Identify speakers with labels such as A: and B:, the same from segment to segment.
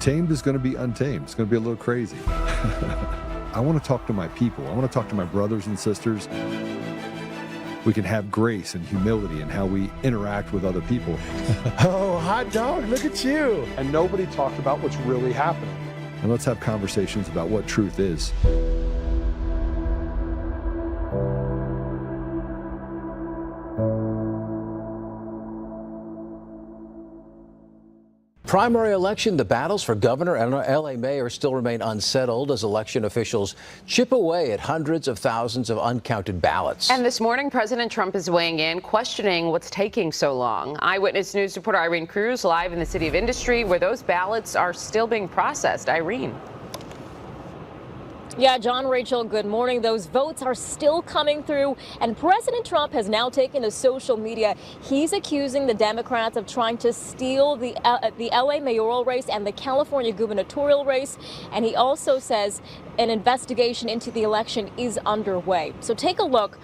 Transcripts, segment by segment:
A: Tamed is going to be untamed. It's going to be a little crazy. I want to talk to my people. I want to talk to my brothers and sisters. We can have grace and humility in how we interact with other people.
B: Oh, hot dog, look at you.
C: And nobody talked about what's really happening.
A: And let's have conversations about what truth is.
D: Primary election, the battles for governor and LA mayor still remain unsettled as election officials chip away at hundreds of thousands of uncounted ballots.
E: And this morning, President Trump is weighing in, questioning what's taking so long. Eyewitness News reporter Irene Cruz live in the City of Industry, where those ballots are still being processed. Irene.
F: Yeah, John, Rachel, good morning. Those votes are still coming through, and President Trump has now taken to social media. He's accusing the Democrats of trying to steal the LA mayoral race and the California gubernatorial race, and he also says an investigation into the election is underway. So take a look.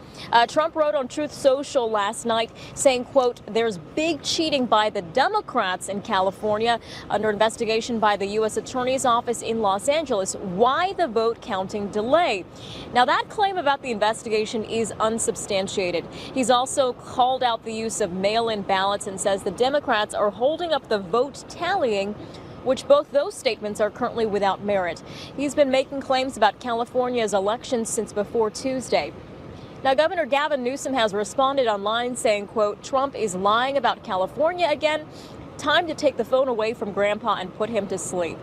F: Trump wrote on Truth Social last night saying, quote, "There's big cheating by the Democrats in California under investigation by the U.S. Attorney's Office in Los Angeles. Why the vote counting delay?" Now, that claim about the investigation is unsubstantiated. He's also called out the use of mail-in ballots and says the Democrats are holding up the vote tallying, which both those statements are currently without merit. He's been making claims about California's elections since before Tuesday. Now, Governor Gavin Newsom has responded online saying, quote, "Trump is lying about California again. Time to take the phone away from Grandpa and put him to sleep."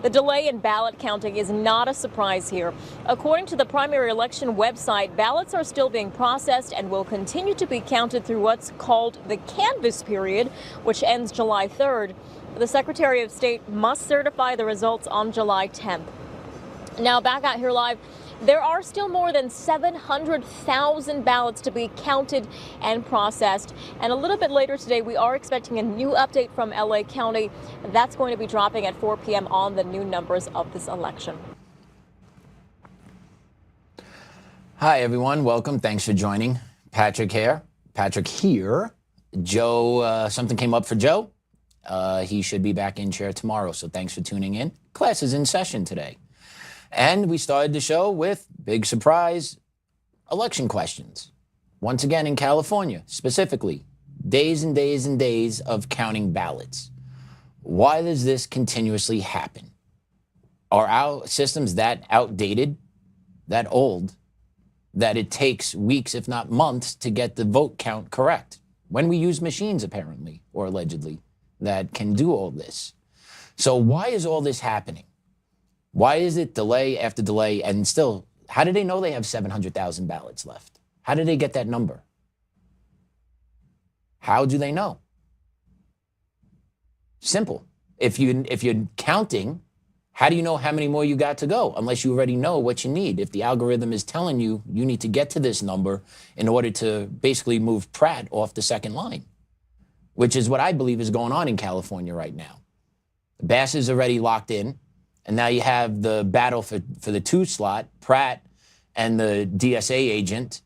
F: The delay in ballot counting is not a surprise here. According to the primary election website, ballots are still being processed and will continue to be counted through what's called the canvass period, which ends July 3rd. The Secretary of State must certify the results on July 10th. Now, back out here live, there are still more than 700,000 ballots to be counted and processed. And a little bit later today, we are expecting a new update from LA County. That's going to be dropping at 4 p.m. on the new numbers of this election.
G: Hi, everyone. Welcome. Thanks for joining. Patrick here. Joe, something came up for Joe. He should be back in chair tomorrow. So thanks for tuning in. Class is in session today. And we started the show with, big surprise, election questions. Once again in California, specifically, days and days and days of counting ballots. Why does this continuously happen? Are our systems that outdated, that old, that it takes weeks, if not months, to get the vote count correct? When we use machines, apparently, or allegedly, that can do all this. So why is all this happening? Why is it delay after delay? And still, how do they know they have 700,000 ballots left? How did they get that number? How do they know? Simple. If you're counting, how do you know how many more you got to go? Unless you already know what you need. If the algorithm is telling you you need to get to this number in order to basically move Pratt off the second line, which is what I believe is going on in California right now. Bass is already locked in. And now you have the battle for the 2 slot, Pratt and the DSA agent,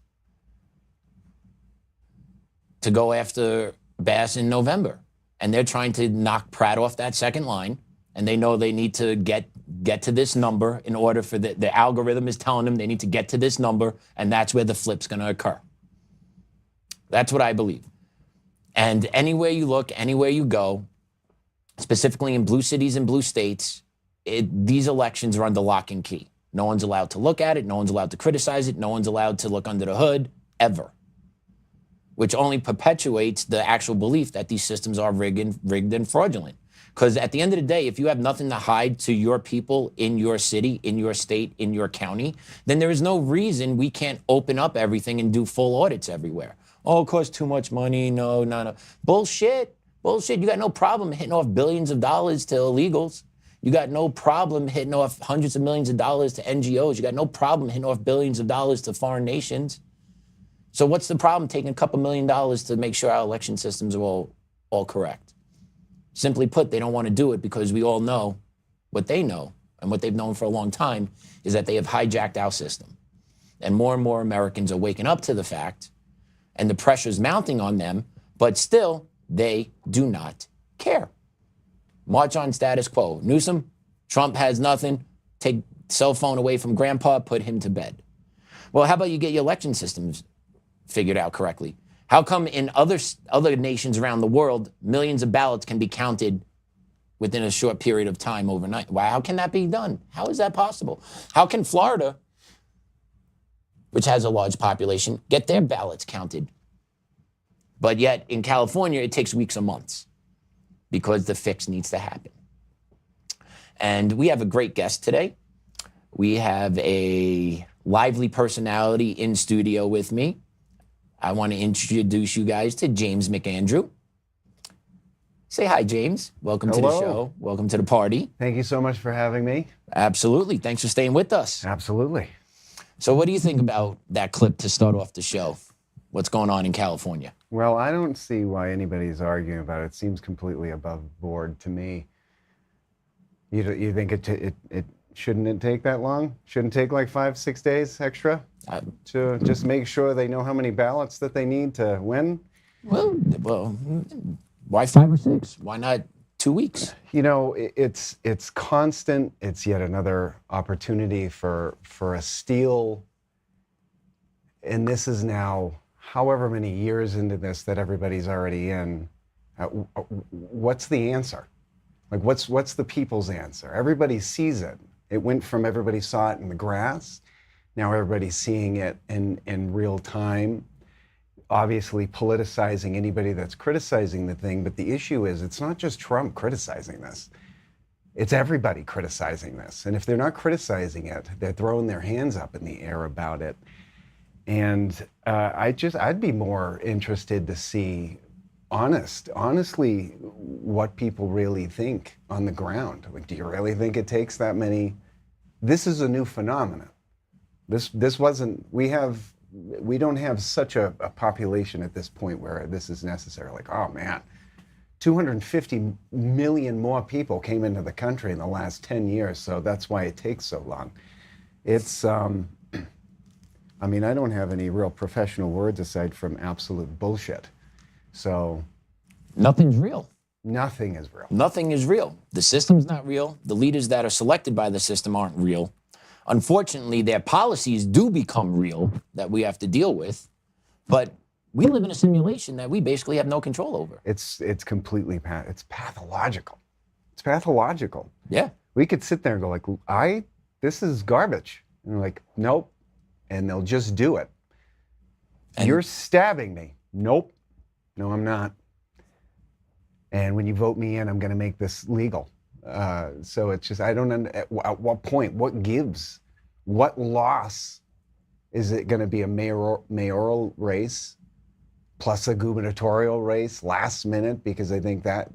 G: to go after Bass in November. And they're trying to knock Pratt off that second line. And they know they need to get to this number in order for the algorithm is telling them they need to get to this number. And that's where the flip's going to occur. That's what I believe. And anywhere you look, anywhere you go, specifically in blue cities and blue states, these elections are under lock and key. No one's allowed to look at it. No one's allowed to criticize it. No one's allowed to look under the hood, ever. Which only perpetuates the actual belief that these systems are rigged and fraudulent. Because at the end of the day, if you have nothing to hide to your people in your city, in your state, in your county, then there is no reason we can't open up everything and do full audits everywhere. Oh, it costs too much money. No. Bullshit. You got no problem hitting off billions of dollars to illegals. You got no problem hitting off hundreds of millions of dollars to NGOs. You got no problem hitting off billions of dollars to foreign nations. So what's the problem taking a couple $1 million to make sure our election systems are all correct? Simply put, they don't want to do it because we all know what they know, and what they've known for a long time is that they have hijacked our system. And more Americans are waking up to the fact, and the pressure's mounting on them, but still, they do not care. March on status quo. Newsom, Trump has nothing. Take cell phone away from grandpa, put him to bed. Well, how about you get your election systems figured out correctly? How come in other nations around the world, millions of ballots can be counted within a short period of time overnight? Why? How can that be done? How is that possible? How can Florida, which has a large population, get their ballots counted? But yet in California, it takes weeks or months because the fix needs to happen. And we have a great guest today. We have a lively personality in studio with me. I want to introduce you guys to James McAndrew. Say hi, James. Welcome to the show. Welcome to the party.
B: Thank you so much for having me.
G: Absolutely. Thanks for staying with us.
B: Absolutely.
G: So what do you think about that clip to start off the show? What's going on in California?
B: Well, I don't see why anybody's arguing about it. It seems completely above board to me. You think it shouldn't it take that long? Shouldn't it take like 5-6 days extra to just make sure they know how many ballots that they need to win?
G: Well, why 5 or 6? Why not 2 weeks?
B: You know, it's constant. It's yet another opportunity for a steal. And this is now however many years into this that everybody's already in. What's the answer? Like, what's the people's answer? Everybody sees it. It went from everybody saw it in the grass. Now everybody's seeing it in real time. Obviously politicizing anybody that's criticizing the thing. But the issue is, it's not just Trump criticizing this. It's everybody criticizing this. And if they're not criticizing it, they're throwing their hands up in the air about it. And I'd be more interested to see honestly, what people really think on the ground. Like, do you really think it takes that many? This is a new phenomenon. This wasn't, we don't have such a population at this point where this is necessary. Like, oh man, 250 million more people came into the country in the last 10 years, so that's why it takes so long. It's, I mean, I don't have any real professional words aside from absolute bullshit. So
G: nothing's real.
B: Nothing is real.
G: Nothing is real. The system's not real. The leaders that are selected by the system aren't real. Unfortunately, their policies do become real that we have to deal with. But we live in a simulation that we basically have no control over.
B: It's completely it's pathological. It's pathological.
G: Yeah.
B: We could sit there and go like, this is garbage. And we're like, nope. And they'll just do it. And you're stabbing me. Nope. No, I'm not. And when you vote me in, I'm going to make this legal. So it's just, I don't at what point, what gives, what loss is it going to be a mayoral race plus a gubernatorial race last minute? Because I think that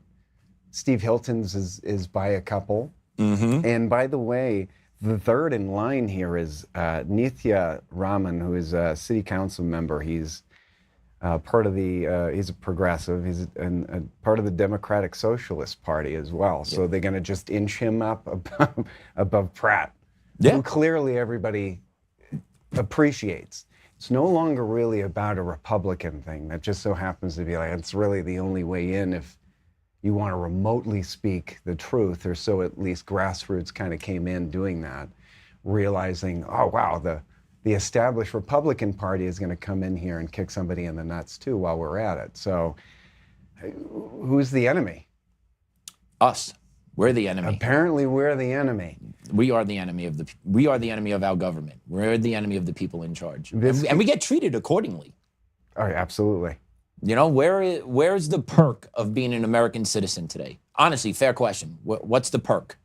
B: Steve Hilton's is by a couple. Mm-hmm. And by the way, the third in line here is Nithya Raman, who is a city council member. He's part of the, he's a progressive. He's a part of the Democratic Socialist Party as well. Yeah. So they're going to just inch him up above Pratt, who clearly everybody appreciates. It's no longer really about a Republican thing. That just so happens to be like, it's really the only way in if you want to remotely speak the truth, or so at least grassroots kind of came in doing that, realizing, oh wow, the established Republican Party is going to come in here and kick somebody in the nuts too while we're at it. So who's the enemy?
G: Us. We're the enemy.
B: Apparently we're the enemy.
G: We are the enemy of we are the enemy of our government. We're the enemy of the people in charge. And we get treated accordingly.
B: Oh, absolutely.
G: You know, where's the perk of being an American citizen today? Honestly, fair question. What's the perk?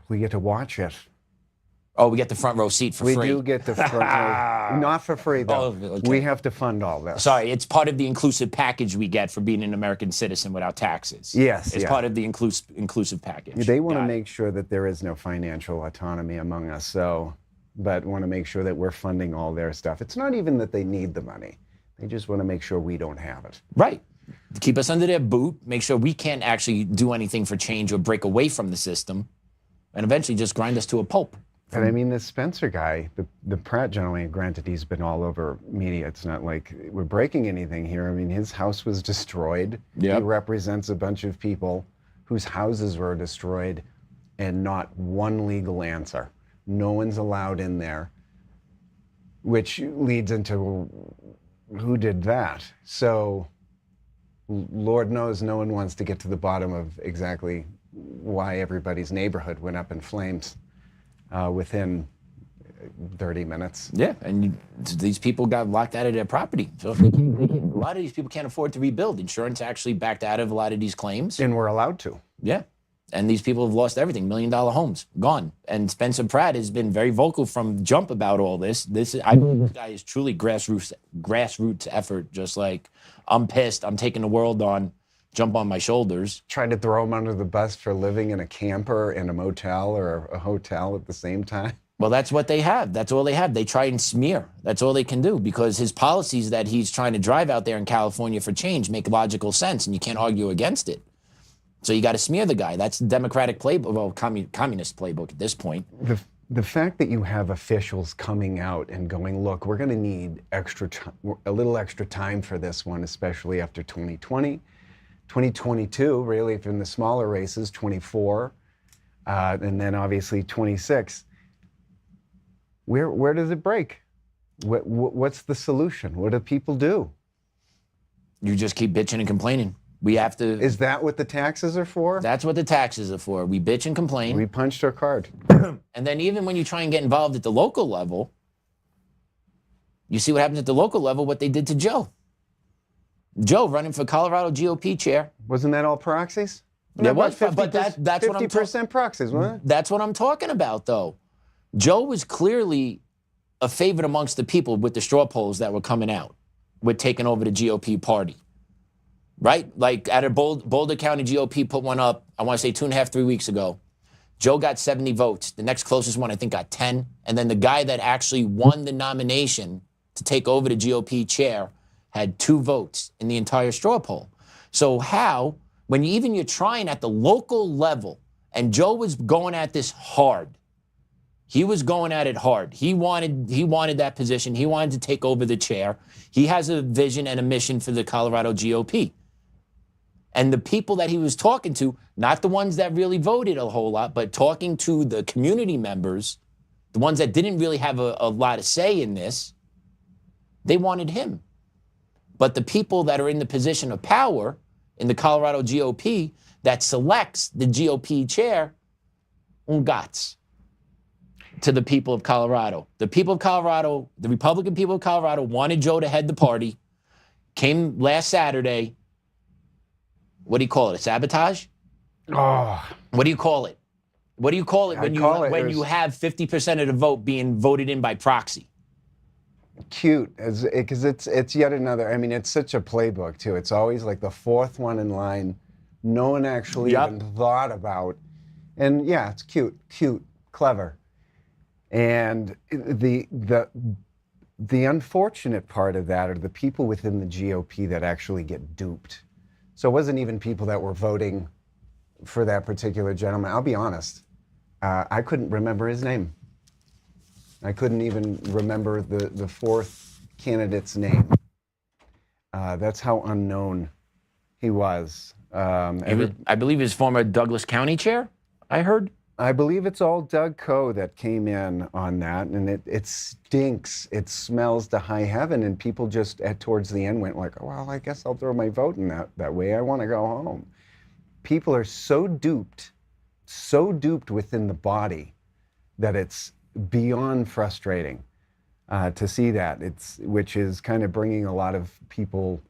B: We get to watch it.
G: Oh, we get the front row seat for free.
B: We do get the front row. Not for free, though. Oh, okay. We have to fund all this.
G: Sorry, it's part of the inclusive package we get for being an American citizen without taxes.
B: Yes,
G: it's part of the inclusive package.
B: They want to make sure that there is no financial autonomy among us, but want to make sure that we're funding all their stuff. It's not even that they need the money. They just want to make sure we don't have it.
G: Right. Keep us under their boot, make sure we can't actually do anything for change or break away from the system, and eventually just grind us to a pulp.
B: And I mean, this Spencer guy, the Pratt gentleman, granted he's been all over media. It's not like we're breaking anything here. I mean, his house was destroyed. Yep. He represents a bunch of people whose houses were destroyed, and not one legal answer. No one's allowed in there, which leads into who did that. So Lord knows no one wants to get to the bottom of exactly why everybody's neighborhood went up in flames within 30 minutes.
G: Yeah, and these people got locked out of their property. So if they can't, a lot of these people can't afford to rebuild. Insurance actually backed out of a lot of these claims.
B: And we're allowed to.
G: Yeah. And these people have lost everything, $1 million homes, gone. And Spencer Pratt has been very vocal from jump about all this. I believe this guy is truly grassroots effort, just like, I'm pissed, I'm taking the world on, jump on my shoulders.
B: Trying to throw him under the bus for living in a camper in a motel or a hotel at the same time.
G: Well, that's what they have. That's all they have. They try and smear. That's all they can do, because his policies that he's trying to drive out there in California for change make logical sense, and you can't argue against it. So you got to smear the guy. That's the Democratic playbook, well, communist playbook at this point.
B: The fact that you have officials coming out and going, look, we're going to need a little extra time for this one, especially after 2020, 2022, really from the smaller races, 24, and then obviously 26. Where does it break? What's the solution? What do people do?
G: You just keep bitching and complaining. We have to.
B: Is that what the taxes are for?
G: That's what the taxes are for. We bitch and complain.
B: We punched our card.
G: And then even when you try and get involved at the local level, you see what happens at the local level, what they did to Joe. Joe running for Colorado GOP chair.
B: Wasn't that all proxies?
G: There was, but that's what I'm
B: 50% proxies, wasn't it?
G: That's what I'm talking about, though. Joe was clearly a favorite amongst the people with the straw polls that were coming out, with taking over the GOP party. Right? Like at a Boulder County GOP put one up, I want to say 2.5, 3 weeks ago. Joe got 70 votes. The next closest one, I think, got 10. And then the guy that actually won the nomination to take over the GOP chair had 2 votes in the entire straw poll. So how, when you're trying at the local level, and Joe was going at this hard. He was going at it hard. He wanted that position. He wanted to take over the chair. He has a vision and a mission for the Colorado GOP. And the people that he was talking to, not the ones that really voted a whole lot, but talking to the community members, the ones that didn't really have a lot of say in this, they wanted him. But the people that are in the position of power in the Colorado GOP that selects the GOP chair, ungats to the people of Colorado. The people of Colorado, the Republican people of Colorado wanted Joe to head the party, came last Saturday. What do you call it? A sabotage?
B: Oh.
G: What do you call it? What do you call it when you have 50% of the vote being voted in by proxy?
B: Cute, because it's yet another. I mean, it's such a playbook too. It's always like the 4th one in line. No one actually even thought about. And yeah, it's cute, clever. And the unfortunate part of that are the people within the GOP that actually get duped. So it wasn't even people that were voting for that particular gentleman. I'll be honest, I couldn't remember his name. I couldn't even remember the 4th candidate's name. That's how unknown he was.
G: I believe his former Douglas County chair, I heard.
B: I believe it's all Doug Coe that came in on that, and it stinks. It smells to high heaven, and people just towards the end went like, oh, well, I guess I'll throw my vote in that way. I want to go home. People are so duped within the body that it's beyond frustrating to see that. Which is kind of bringing a lot of people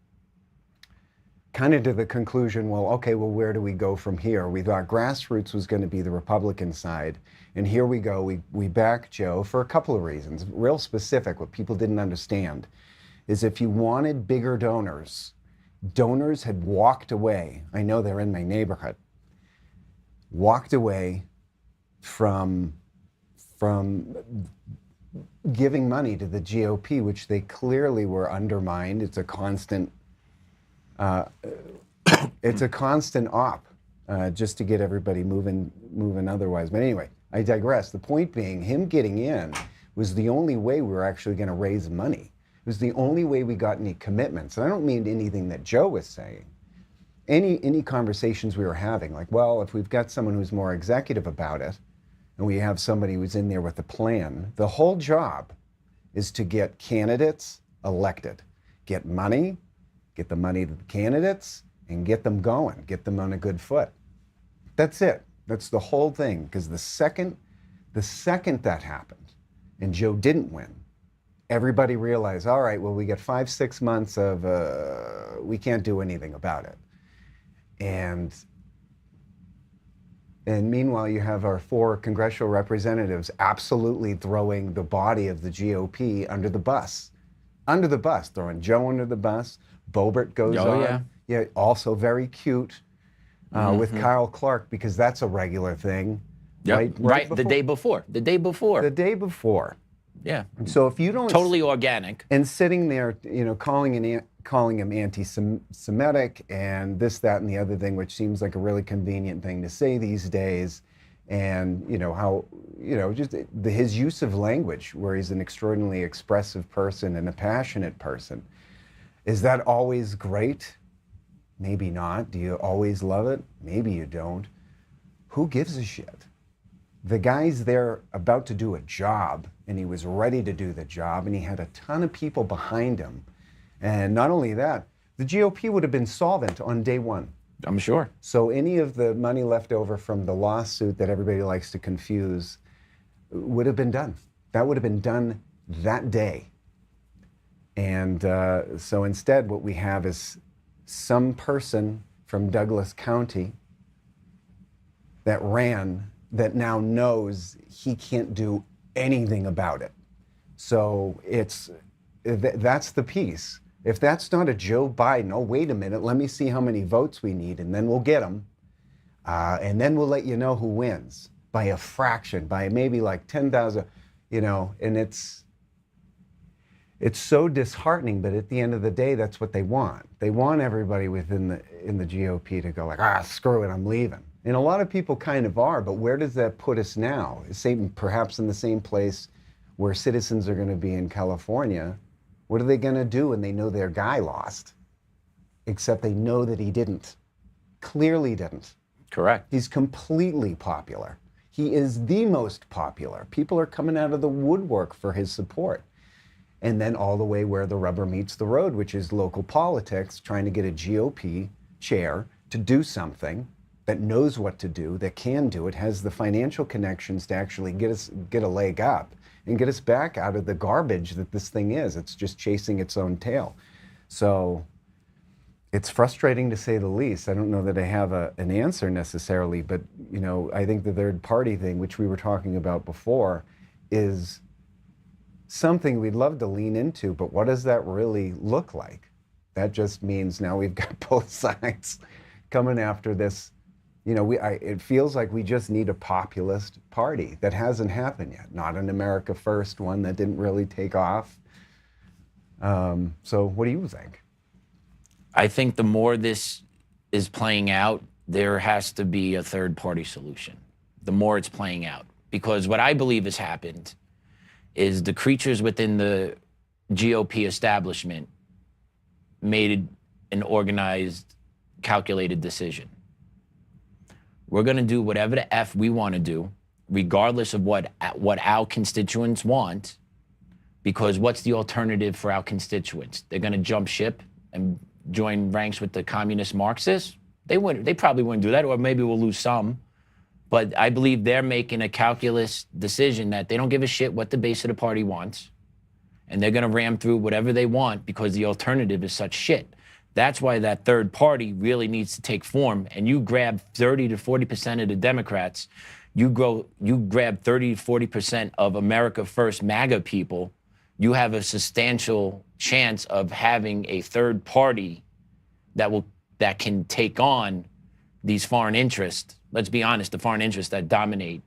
B: kind of to the conclusion, well, okay, well, where do we go from here? We thought grassroots was going to be the Republican side, and here we go. We back Joe for a couple of reasons. Real specific, what people didn't understand is if you wanted bigger donors had walked away. I know they're in my neighborhood. Walked away from giving money to the GOP, which they clearly were undermined. It's a constant op just to get everybody moving otherwise. But anyway, I digress. The point being, him getting in was the only way we were actually going to raise money. It was the only way we got any commitments. And I don't mean anything that Joe was saying. any conversations we were having, like, well, if we've got someone who's more executive about it, and we have somebody who's in there with a plan, the whole job is to get candidates elected, get the money to the candidates, and get them going, get them on a good foot. That's it. That's the whole thing. Because the second that happened, and Joe didn't win, everybody realized, all right, well, we got 5-6 months of we can't do anything about it. And meanwhile, you have our 4 congressional representatives absolutely throwing the body of the GOP under the bus, throwing Joe under the bus. Boebert goes on. Yeah, also very cute with Kyle Clark, because that's a regular thing.
G: Yep. Right. The day before. Yeah.
B: So if you don't
G: totally organic
B: and sitting there, calling him anti-Semitic and this, that, and the other thing, which seems like a really convenient thing to say these days, and his use of language, where he's an extraordinarily expressive person and a passionate person, is that always great? Maybe not. Do you always love it? Maybe you don't. Who gives a shit? The guy's there about to do a job, and he was ready to do the job, and he had a ton of people behind him. And not only that, the GOP would have been solvent on day one.
G: I'm sure.
B: So any of the money left over from the lawsuit that everybody likes to confuse would have been done. That would have been done that day. And so instead, what we have is some person from Douglas County that ran that now knows he can't do anything about it. So that's the piece. If that's not a Joe Biden, oh, wait a minute, let me see how many votes we need, and then we'll get them. And then we'll let you know who wins by a fraction, by maybe like 10,000, and it's so disheartening, but at the end of the day, that's what they want. They want everybody in the GOP to go like, screw it, I'm leaving. And a lot of people kind of are, but where does that put us now? Perhaps in the same place where citizens are going to be in California. What are they going to do when they know their guy lost? Except they know that he didn't. Clearly didn't.
G: Correct.
B: He's completely popular. He is the most popular. People are coming out of the woodwork for his support. And then all the way where the rubber meets the road, which is local politics, trying to get a GOP chair to do something that knows what to do, that can do it, has the financial connections to actually get a leg up and get us back out of the garbage that this thing is. It's just chasing its own tail. So it's frustrating to say the least. I don't know that I have an answer necessarily, but I think the third party thing, which we were talking about before, is something we'd love to lean into, but what does that really look like? That just means now we've got both sides coming after this. It feels like we just need a populist party. That hasn't happened yet. Not an America First one that didn't really take off. So what do you think?
G: I think the more this is playing out, there has to be a third party solution. The more it's playing out. Because what I believe has happened is the creatures within the GOP establishment made an organized, calculated decision. We're going to do whatever the F we want to do, regardless of what our constituents want, because what's the alternative for our constituents? They're going to jump ship and join ranks with the communist Marxists? They probably wouldn't do that, or maybe we'll lose some. But I believe they're making a calculus decision that they don't give a shit what the base of the party wants, and they're going to ram through whatever they want because the alternative is such shit. That's why that third party really needs to take form. And you grab 30 to 40% of the Democrats, you grab 30 to 40% of America First MAGA people, you have a substantial chance of having a third party that can take on these foreign interests. Let's be honest, the foreign interests that dominate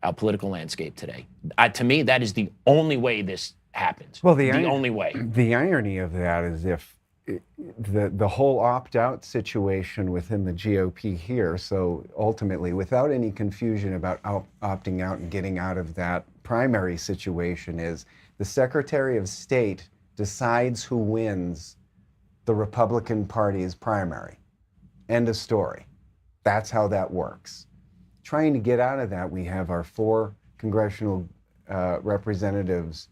G: our political landscape today. To me, that is the only way this happens.
B: Well,
G: the only way.
B: The irony of that is if the whole opt-out situation within the GOP here, so ultimately, without any confusion about opting out and getting out of that primary situation, is the Secretary of State decides who wins the Republican Party's primary. End of story. That's how that works. Trying to get out of that, we have our 4 congressional representatives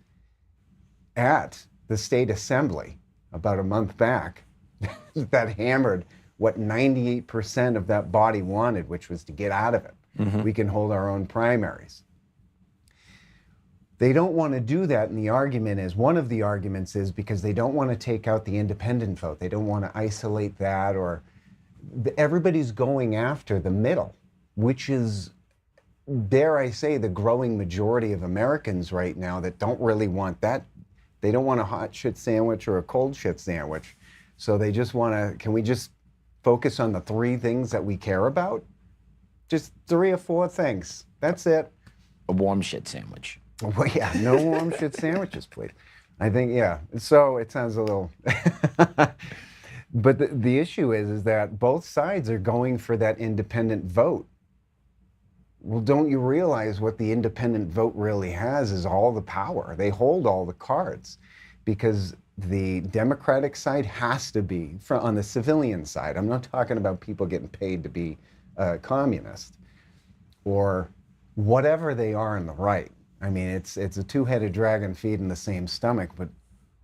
B: at the state assembly about a month back that hammered what 98% of that body wanted, which was to get out of it. We can hold our own primaries. They don't want to do that, and the argument is, one of the arguments is because they don't want to take out the independent vote. They don't want to isolate that, or everybody's going after the middle, which is, dare I say, the growing majority of Americans right now that don't really want that. They don't want a hot shit sandwich or a cold shit sandwich. So they just want to, can we just focus on the 3 things that we care about? Just 3 or 4 things. That's it.
G: A warm shit sandwich.
B: Well, yeah, no warm shit sandwiches, please. I think, yeah. So it sounds a little... But the issue is that both sides are going for that independent vote. Well, don't you realize what the independent vote really has is all the power. They hold all the cards, because the Democratic side has to be, on the civilian side, I'm not talking about people getting paid to be a communist or whatever they are on the right. I mean, it's a 2-headed dragon feeding the same stomach, but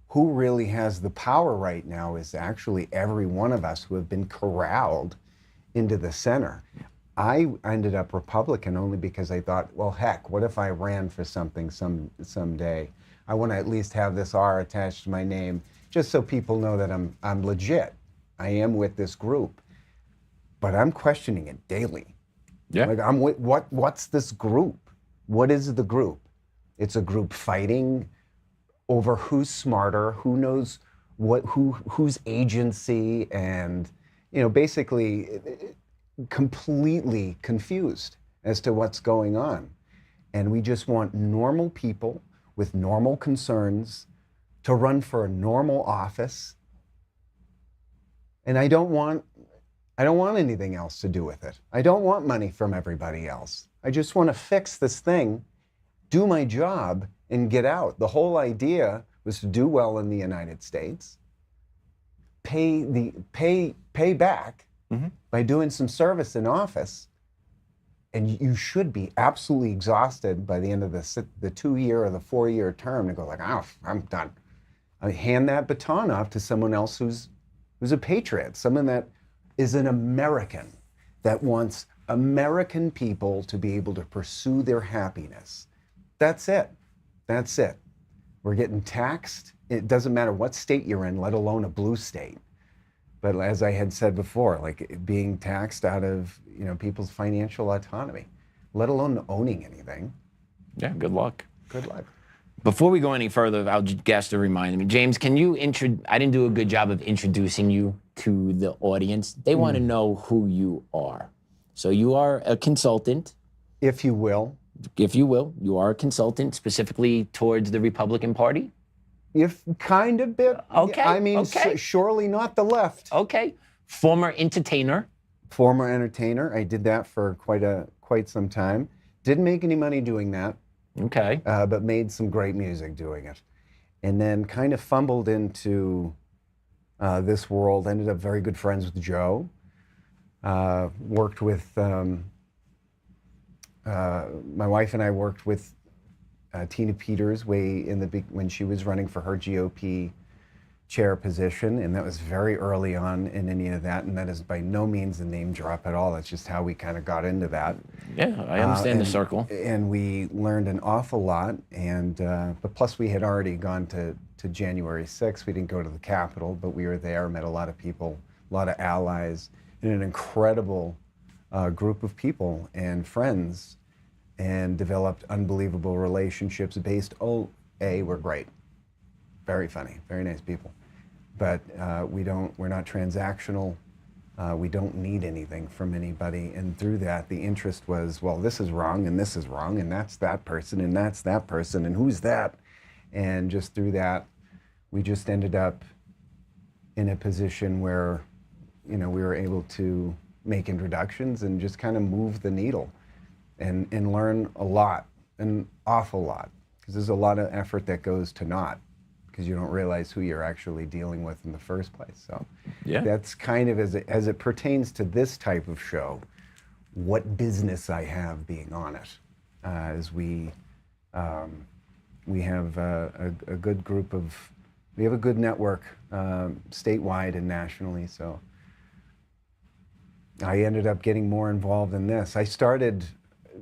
B: who really has the power right now is actually every one of us who have been corralled into the center. I ended up Republican only because I thought, well, heck, what if I ran for something someday? I want to at least have this R attached to my name, just so people know that I'm legit. I am with this group, but I'm questioning it daily.
G: Yeah.
B: Like, what's this group? What is the group? It's a group fighting over who's smarter, who knows whose agency, and basically completely confused as to what's going on. And we just want normal people with normal concerns to run for a normal office. And I don't want anything else to do with it. I don't want money from everybody else. I just want to fix this thing, do my job, and get out. The whole idea was to do well in the United States, pay back by doing some service in office, and you should be absolutely exhausted by the end of the 2-year or the 4-year term to go like, oh, I'm done. I hand that baton off to someone else who's a patriot, someone that is an American, that wants American people to be able to pursue their happiness. That's it. That's it. We're getting taxed. It doesn't matter what state you're in, let alone a blue state. But as I had said before, like being taxed out of people's financial autonomy, let alone owning anything.
G: Yeah, good luck.
B: Good luck.
G: Before we go any further, I'll just guess to remind me, James, can you I didn't do a good job of introducing you to the audience. They want to know who you are. So you are a consultant.
B: If you will.
G: If you will. You are a consultant specifically towards the Republican Party?
B: If kind of bit.
G: Okay.
B: I mean,
G: okay.
B: Surely not the left.
G: Okay. Former entertainer.
B: Former entertainer. I did that for quite some time. Didn't make any money doing that.
G: Okay.
B: But made some great music doing it. And then kind of fumbled into this world. Ended up very good friends with Joe. Worked with, my wife and I worked with Tina Peters when she was running for her GOP chair position, and that was very early on in any of that, and that is by no means a name drop at all. That's just how we kind of got into that.
G: Yeah, I understand the circle.
B: And we learned an awful lot, and but plus we had already gone to January 6th. We didn't go to the Capitol, but we were there, met a lot of people, a lot of allies, and an incredible group of people and friends, and developed unbelievable relationships based, we're great. Very funny, very nice people. But we're not transactional. We don't need anything from anybody. And through that, the interest was, well, this is wrong, and this is wrong, and that's that person, and that's that person, and who's that? And just through that, we just ended up in a position where, we were able to make introductions and just kind of move the needle and learn a lot, an awful lot, because there's a lot of effort that goes to not. because you don't realize who you're actually dealing with in the first place. So
G: Yeah.
B: that's kind of, as it pertains to this type of show, what business I have being on it. As we have a good group of, we have a good network statewide and nationally, so I ended up getting more involved in this. I started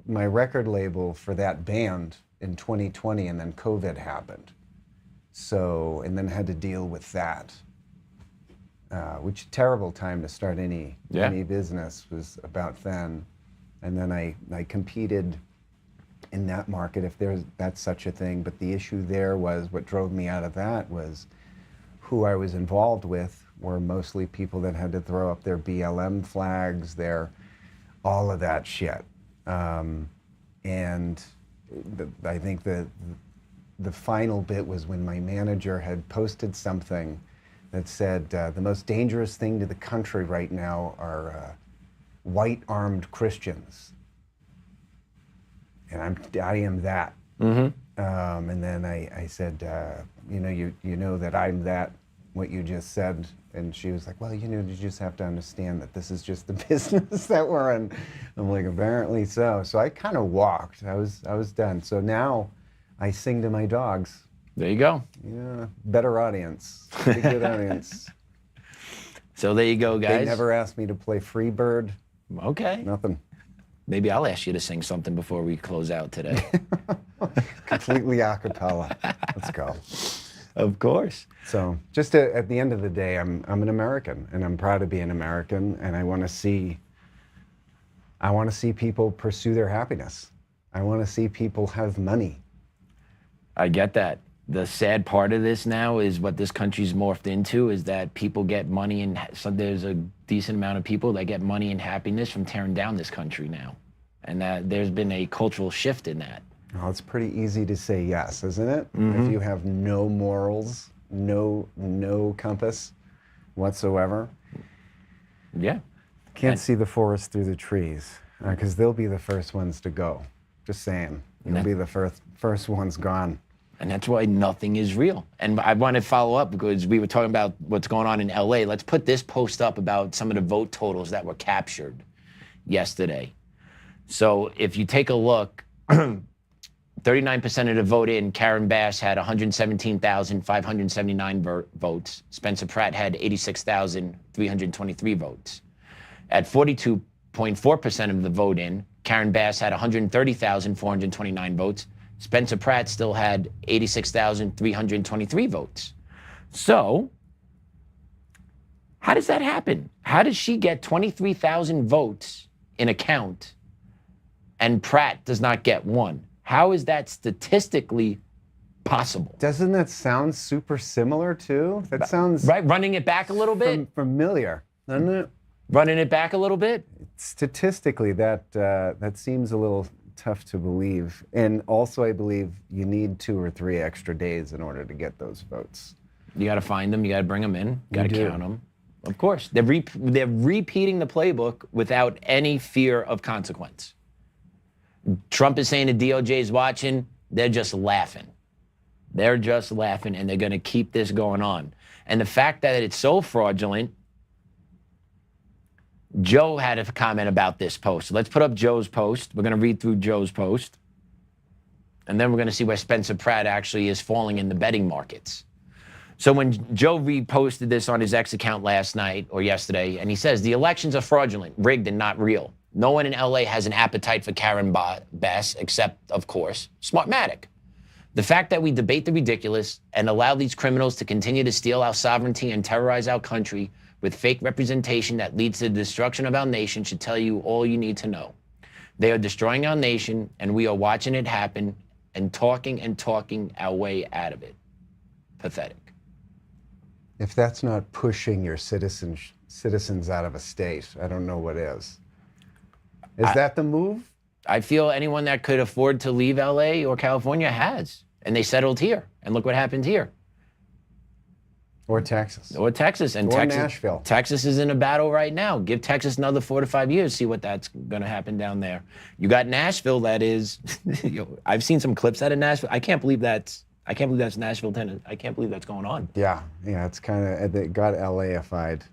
B: my record label for that band in 2020, and then COVID happened. So, and then had to deal with that, which terrible time to start any business was about then. And then I competed in that market, if that's such a thing. But the issue there was, what drove me out of that was who I was involved with were mostly people that had to throw up their BLM flags, all of that shit. And I think the final bit was when my manager had posted something that said, the most dangerous thing to the country right now are white armed Christians. And I am that. And then I said, you know that I'm that, what you just said. And she was like, well, you just have to understand that this is just the business that we're in. I'm like, apparently so. So I kind of walked. I was done. So now I sing to my dogs.
G: There you go.
B: Yeah, better audience. Pretty good audience.
G: So there you go, guys.
B: They never asked me to play Freebird.
G: Okay.
B: Nothing.
G: Maybe I'll ask you to sing something before we close out today.
B: Completely a cappella. Let's go.
G: Of course.
B: So just at the end of the day, I'm an American, and I'm proud to be an American, and I want to see people pursue their happiness. I want to see people have money.
G: I get that. The sad part of this now is what this country's morphed into is that people get money, and so there's a decent amount of people that get money and happiness from tearing down this country now. And that there's been a cultural shift in that.
B: Well, it's pretty easy to say yes, isn't it? If you have no morals, no compass whatsoever.
G: Yeah.
B: Can't see the forest through the trees, because they'll be the first ones to go. Just saying. They'll be the first ones gone.
G: And that's why nothing is real. And I want to follow up because we were talking about what's going on in LA. Let's put this post up about some of the vote totals that were captured yesterday. So if you take a look, 39% of the vote in, Karen Bass had 117,579 votes. Spencer Pratt had 86,323 votes. At 42.4% of the vote in, Karen Bass had 130,429 votes. Spencer Pratt still had 86,323 votes. So, how does that happen? How does she get 23,000 votes in a count and Pratt does not get one? How is that statistically possible?
B: Doesn't that sound super similar too? That sounds
G: right. Running it back a little bit.
B: Familiar, doesn't it?
G: Running it back a little bit.
B: Statistically, that seems a little tough to believe. And also, I believe you need 2 or 3 extra days in order to get those votes.
G: You got to find them. You got to bring them in. You got to count them. Of course, they're repeating the playbook without any fear of consequence. Trump is saying the DOJ is watching. They're just laughing. They're just laughing, and they're going to keep this going on. And the fact that it's so fraudulent, Joe had a comment about this post. So let's put up Joe's post. We're going to read through Joe's post. And then we're going to see where Spencer Pratt actually is falling in the betting markets. So when Joe reposted this on his X account last night or yesterday, and he says, the elections are fraudulent, rigged, and not real. No one in LA has an appetite for Karen Bass, except, of course, Smartmatic. The fact that we debate the ridiculous and allow these criminals to continue to steal our sovereignty and terrorize our country with fake representation that leads to the destruction of our nation should tell you all you need to know. They are destroying our nation, and we are watching it happen and talking our way out of it. Pathetic.
B: If that's not pushing your citizens out of a state, I don't know what is. Is that the move?
G: I feel anyone that could afford to leave LA or California has, and they settled here. And look what happened here.
B: Or Texas.
G: Or Texas. And
B: or
G: Texas,
B: Nashville.
G: Texas is in a battle right now. Give Texas another 4 to 5 years, see what that's going to happen down there. You got Nashville that is, I've seen some clips out of Nashville. I can't believe that's I can't believe that's Nashville, Tennessee. I can't believe that's going on.
B: Yeah, it's kind of, it got LA-ified.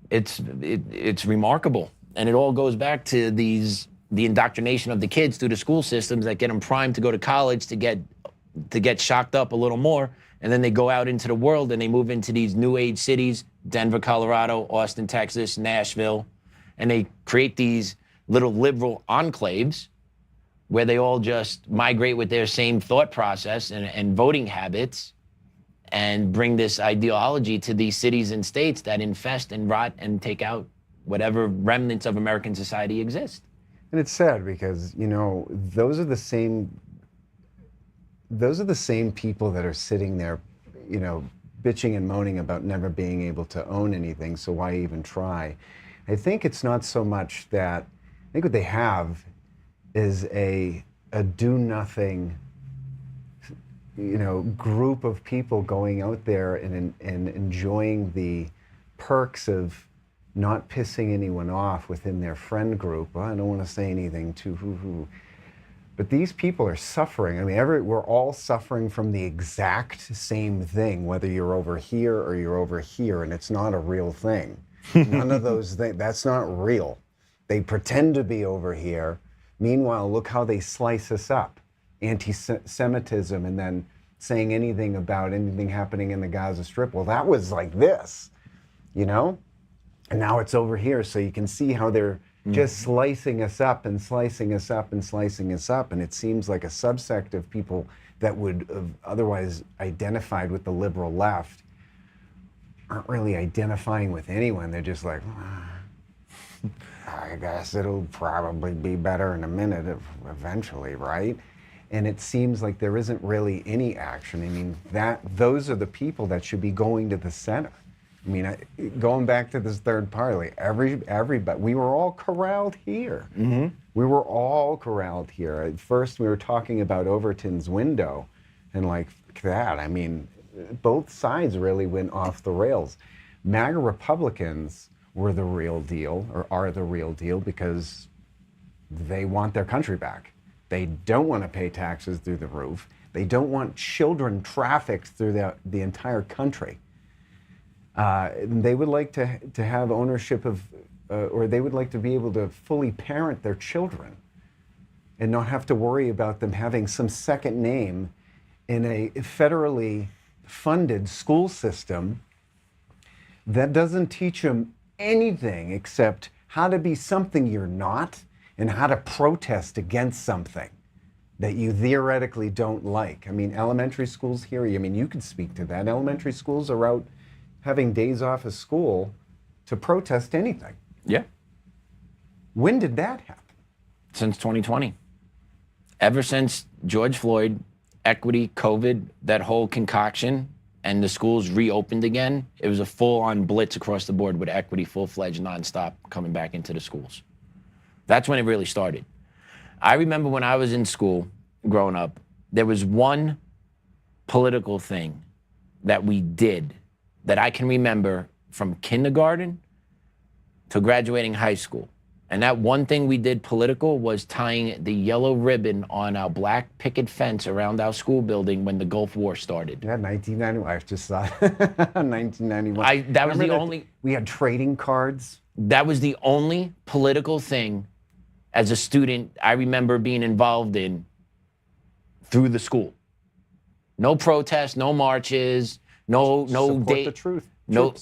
G: It's remarkable. And it all goes back to the indoctrination of the kids through the school systems that get them primed to go to college to get shocked up a little more. And then they go out into the world and they move into these new age cities, Denver, Colorado, Austin, Texas, Nashville. And they create these little liberal enclaves where they all just migrate with their same thought process and voting habits and bring this ideology to these cities and states that infest and rot and take out whatever remnants of American society exist.
B: And it's sad because, those are the same people that are sitting there, bitching and moaning about never being able to own anything, so why even try? I think it's not so much that, I think what they have is a do-nothing, group of people going out there and enjoying the perks of not pissing anyone off within their friend group. Well, I don't want to say anything too hoo-hoo. But these people are suffering. I mean, we're all suffering from the exact same thing, whether you're over here or you're over here, and it's not a real thing. None of those things, that's not real. They pretend to be over here. Meanwhile, look how they slice us up. Anti-Semitism, and then saying anything about anything happening in the Gaza Strip. Well, that was like this, And now it's over here, so you can see how they're just slicing us up and slicing us up and slicing us up. And it seems like a subsect of people that would have otherwise identified with the liberal left aren't really identifying with anyone. They're just like, I guess it'll probably be better in a minute eventually, right? And it seems like there isn't really any action. I mean, those are the people that should be going to the center. I mean, going back to this third party, everybody, we were all corralled here. Mm-hmm. We were all corralled here. At first, we were talking about Overton's window, and like that. I mean, both sides really went off the rails. MAGA Republicans were the real deal, or are the real deal, because they want their country back. They don't want to pay taxes through the roof. They don't want children trafficked through the entire country. They would like to have ownership of, or they would like to be able to fully parent their children and not have to worry about them having some second name in a federally funded school system that doesn't teach them anything except how to be something you're not and how to protest against something that you theoretically don't like. I mean, elementary schools here, you could speak to that. Elementary schools are out having days off of school to protest anything.
G: Yeah.
B: When did that happen?
G: Since 2020. Ever since George Floyd, equity, COVID, that whole concoction, and the schools reopened again, it was a full-on blitz across the board with equity, full-fledged, nonstop coming back into the schools. That's when it really started. I remember when I was in school, growing up, there was one political thing that we did that I can remember from kindergarten to graduating high school. And that one thing we did political was tying the yellow ribbon on our black picket fence around our school building when the Gulf War started.
B: Yeah, 1991. I just saw 1991.
G: That was the only.
B: We had trading cards.
G: That was the only political thing as a student I remember being involved in through the school. No protests, no marches, no
B: Support the truth.
G: No,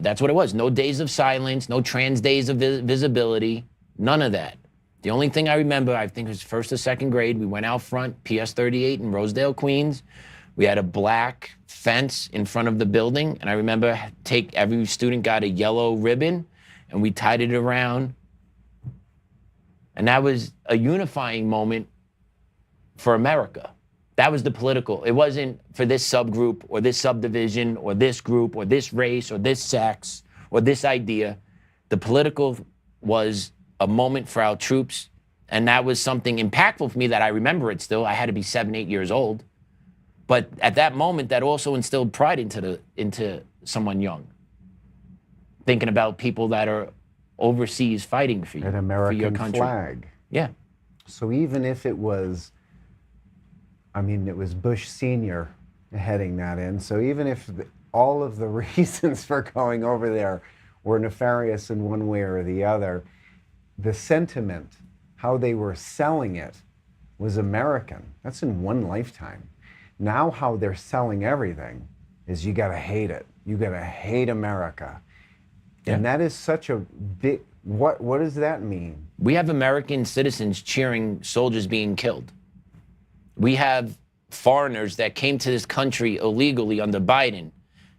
G: that's what it was. No days of silence, no trans days of visibility, none of that. The only thing I remember, I think it was first or second grade, we went out front, PS 38 in Rosedale, Queens. We had a black fence in front of the building, and I remember every student got a yellow ribbon, and we tied it around. And that was a unifying moment for America. That was the political. It wasn't for this subgroup or this subdivision or this group or this race or this sex or this idea. The political was a moment for our troops, and that was something impactful for me that I remember it still. I had to be 7, 8 years old. But at that moment, that also instilled pride into someone young. Thinking about people that are overseas fighting for you,
B: an American
G: for your country.
B: Flag.
G: Yeah.
B: So even if it was, it was Bush Sr. heading that in. So even if all of the reasons for going over there were nefarious in one way or the other, the sentiment, how they were selling it, was American. That's in one lifetime. Now how they're selling everything is you gotta hate it. You gotta hate America.
G: Yeah.
B: And that is such a big, what does that mean?
G: We have American citizens cheering soldiers being killed. We have foreigners that came to this country illegally under Biden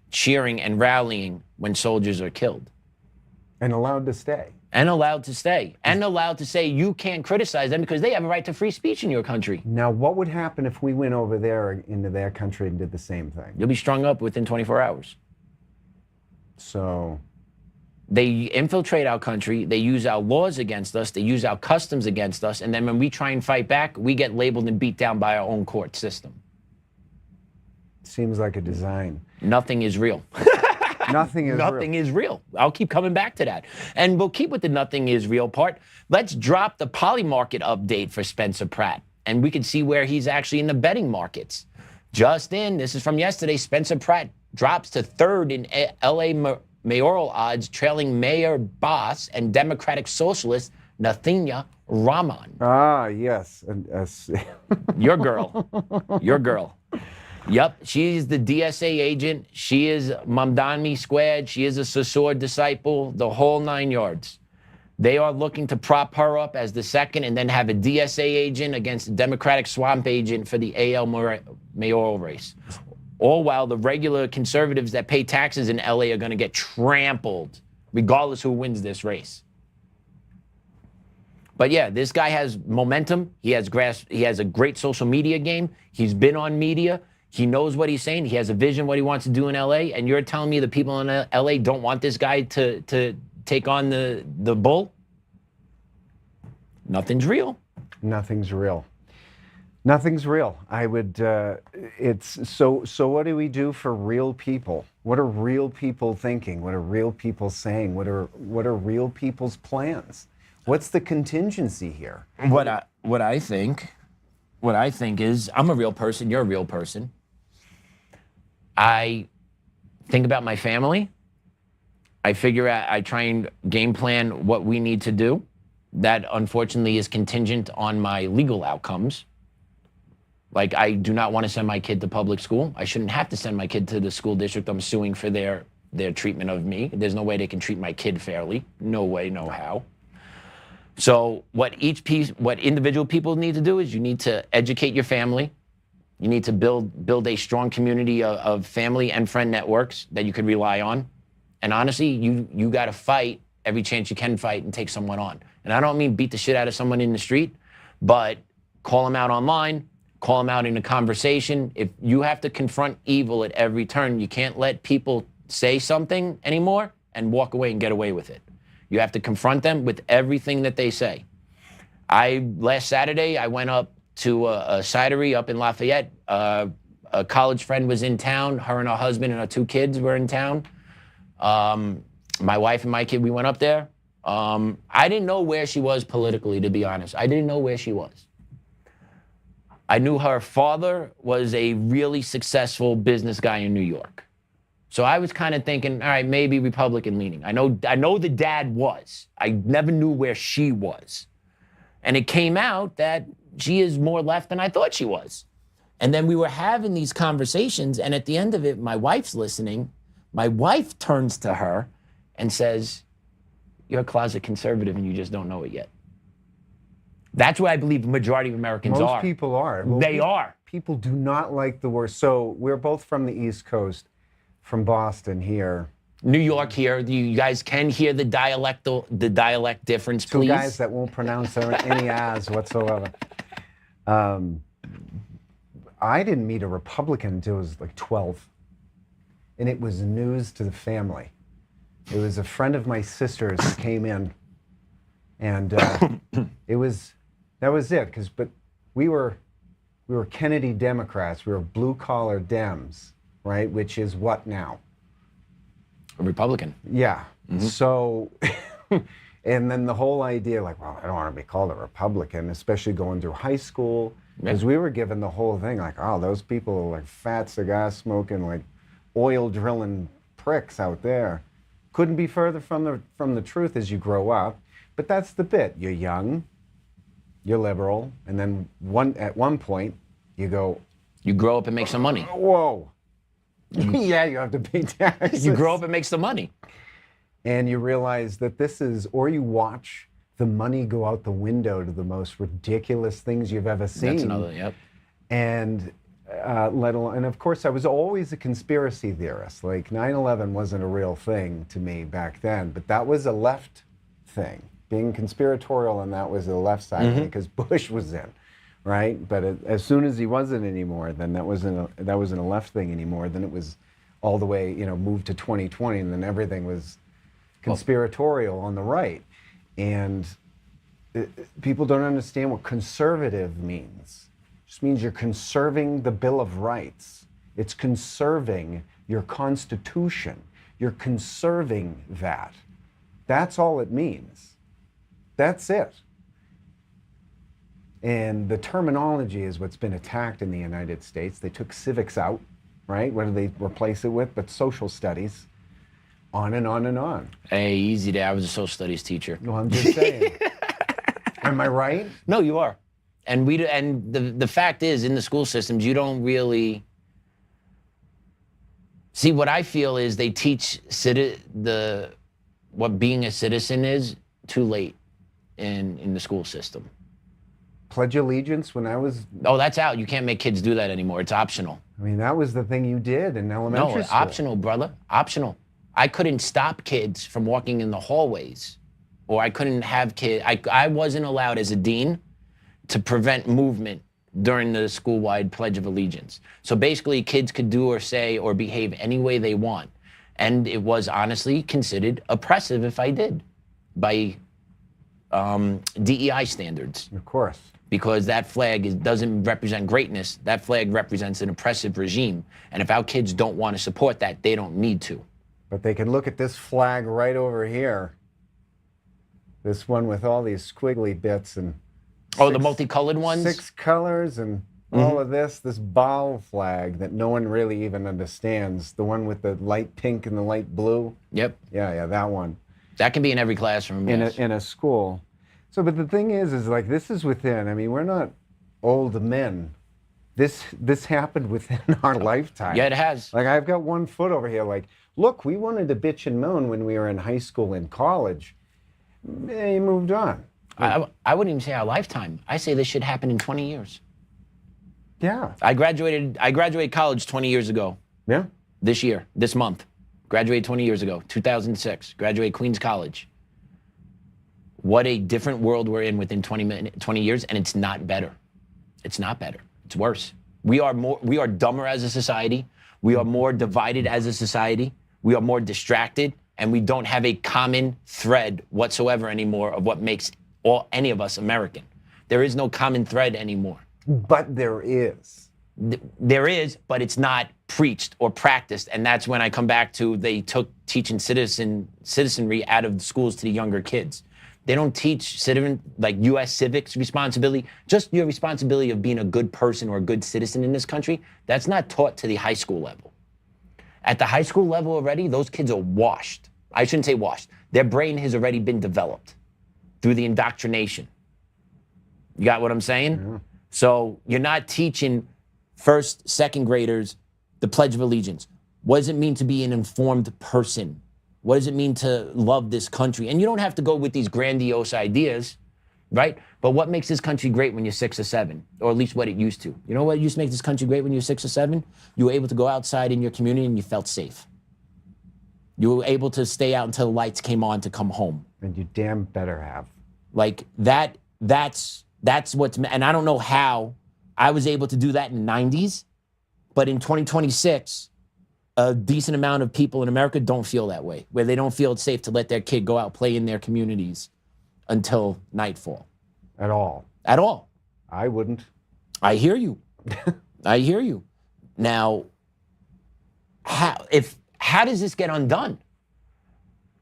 G: cheering and rallying when soldiers are killed.
B: And allowed to stay.
G: And allowed to stay. And allowed to say you can't criticize them because they have a right to free speech in your country.
B: Now, what would happen if we went over there into their country and did the same thing?
G: You'll be strung up within 24 hours.
B: So
G: they infiltrate our country, they use our laws against us, they use our customs against us, and then when we try and fight back, we get labeled and beat down by our own court system.
B: seems like a design.
G: Nothing is real.
B: Nothing is
G: Nothing
B: real.
G: is real. I'll keep coming back to that. And we'll keep with the nothing is real part. Let's drop the poly market update for Spencer Pratt, and we can see where he's actually in the betting markets. Just in, this is from yesterday, Spencer Pratt drops to third in LA mayoral odds, trailing Mayor Boss and Democratic Socialist Nathania Rahman.
B: Ah, yes.
G: Your girl. Your girl. Yep, she's the DSA agent. She is Mamdani squared. She is a Saussure disciple, the whole 9 yards. They are looking to prop her up as the second and then have a DSA agent against a Democratic swamp agent for the AL mayoral race. All while the regular conservatives that pay taxes in LA are going to get trampled, regardless who wins this race. But yeah, this guy has momentum. He has a great social media game. He's been on media. He knows what he's saying. He has a vision what he wants to do in LA. And you're telling me the people in LA don't want this guy to take on the bull? Nothing's real.
B: Nothing's real. Nothing's real. I would, it's, so what do we do for real people? What are real people thinking? What are real people saying? What are real people's plans? What's the contingency here?
G: What I think is, I'm a real person, you're a real person. I think about my family. I try and game plan what we need to do. That unfortunately is contingent on my legal outcomes. Like, I do not want to send my kid to public school. I shouldn't have to send my kid to the school district I'm suing for their treatment of me. There's no way they can treat my kid fairly. No way, no how. So what individual people need to do is you need to educate your family. You need to build a strong community of family and friend networks that you can rely on. And honestly, you got to fight every chance you can fight and take someone on. And I don't mean beat the shit out of someone in the street, but call them out online, call them out in a conversation. If you have to confront evil at every turn, you can't let people say something anymore and walk away and get away with it. You have to confront them with everything that they say. Last Saturday, I went up to a cidery up in Lafayette. A college friend was in town. Her and her husband and her 2 kids were in town. My wife and my kid, we went up there. I didn't know where she was politically, to be honest. I didn't know where she was. I knew her father was a really successful business guy in New York. So I was kind of thinking, all right, maybe Republican leaning. I know the dad was. I never knew where she was. And it came out that she is more left than I thought she was. And then we were having these conversations, and at the end of it, my wife's listening. My wife turns to her and says, "You're a closet conservative and you just don't know it yet." That's what I believe the majority of Americans are.
B: Most people are. Well,
G: they are.
B: People do not like the word. So we're both from the East Coast, from Boston here.
G: New York here. You guys can hear the dialect difference, please.
B: 2 guys that won't pronounce any as whatsoever. I didn't meet a Republican until I was like 12. And it was news to the family. It was a friend of my sister's who came in. And that was it. But we were Kennedy Democrats. We were blue-collar Dems, right? Which is what now?
G: A Republican.
B: Yeah. Mm-hmm. So, and then the whole idea, like, well, I don't want to be called a Republican, especially going through high school. Because we were given the whole thing like, oh, those people are like fat cigar smoking, like oil drilling pricks out there. Couldn't be further from the truth as you grow up. But that's the bit. You're young, you're liberal, and then at one point you go,
G: You grow up and make some money.
B: whoa. Yeah, you have to pay taxes.
G: You grow up and make some money.
B: And you realize that this is, or you watch the money go out the window to the most ridiculous things you've ever seen.
G: That's another, yep.
B: And let alone, and of course I was always a conspiracy theorist. Like 9/11 wasn't a real thing to me back then, but that was a left thing. Being conspiratorial, and that was the left side of it because Bush was in, right? But as soon as he wasn't anymore, then that wasn't a left thing anymore. Then it was all the way, moved to 2020, and then everything was conspiratorial on the right. And people don't understand what conservative means. It just means you're conserving the Bill of Rights. It's conserving your Constitution. You're conserving that. That's all it means. That's it. And the terminology is what's been attacked in the United States. They took civics out, right? What do they replace it with? But social studies. On and on and on.
G: Hey, easy there. I was a social studies teacher.
B: Well, I'm just saying. Am I right?
G: No, you are. And the fact is, in the school systems, you don't really see. What I feel is they teach what being a citizen is too late in the school system.
B: Pledge allegiance when I was...
G: Oh, that's out. You can't make kids do that anymore. It's optional.
B: I mean, that was the thing you did in elementary school.
G: Optional, brother. Optional. I couldn't stop kids from walking in the hallways, or I couldn't have kids. I wasn't allowed as a dean to prevent movement during the school-wide Pledge of Allegiance. So basically, kids could do or say or behave any way they want. And it was honestly considered oppressive if I did by DEI standards.
B: Of course.
G: Because that flag doesn't represent greatness. That flag represents an oppressive regime. And if our kids don't want to support that, they don't need to.
B: But they can look at this flag right over here. This one with all these squiggly bits and...
G: the multicolored ones?
B: 6 colors and all of this Baal flag that no one really even understands. The one with the light pink and the light blue.
G: Yep.
B: Yeah, that one.
G: That can be in every classroom, yes.
B: In a school. So, but the thing is like this is within, I mean, we're not old men. This happened within our lifetime.
G: Yeah, it has.
B: Like I've got 1 foot over here, like, look, we wanted to bitch and moan when we were in high school and college. You moved on.
G: I wouldn't even say our lifetime. I say this should happen in 20 years.
B: Yeah.
G: I graduated college 20 years ago.
B: Yeah.
G: This month. Graduated 20 years ago, 2006. Graduated Queens College. What a different world we're in within 20 years, and it's not better. It's not better. It's worse. We are dumber as a society. We are more divided as a society. We are more distracted, and we don't have a common thread whatsoever anymore of what makes any of us American. There is no common thread anymore.
B: But there is.
G: There is, but it's not preached or practiced, and that's when I come back to they took teaching citizenry out of the schools to the younger kids. They don't teach like U.S. civics responsibility, just your responsibility of being a good person or a good citizen in this country. That's not taught to the high school level. At the high school level already, those kids are washed. I shouldn't say washed. Their brain has already been developed through the indoctrination. You got what I'm saying?
B: Yeah.
G: So you're not teaching first, second graders the Pledge of Allegiance. What does it mean to be an informed person? What does it mean to love this country? And you don't have to go with these grandiose ideas, right? But what makes this country great when you're 6 or 7? Or at least what it used to. You know what used to make this country great when you were 6 or 7? You were able to go outside in your community and you felt safe. You were able to stay out until the lights came on to come home.
B: And you damn better have.
G: Like that's what's, and I don't know how I was able to do that in the 90s, but in 2026, a decent amount of people in America don't feel that way, where they don't feel it's safe to let their kid go out, play in their communities until nightfall.
B: At all.
G: At all.
B: I wouldn't.
G: I hear you. I hear you. Now, how does this get undone?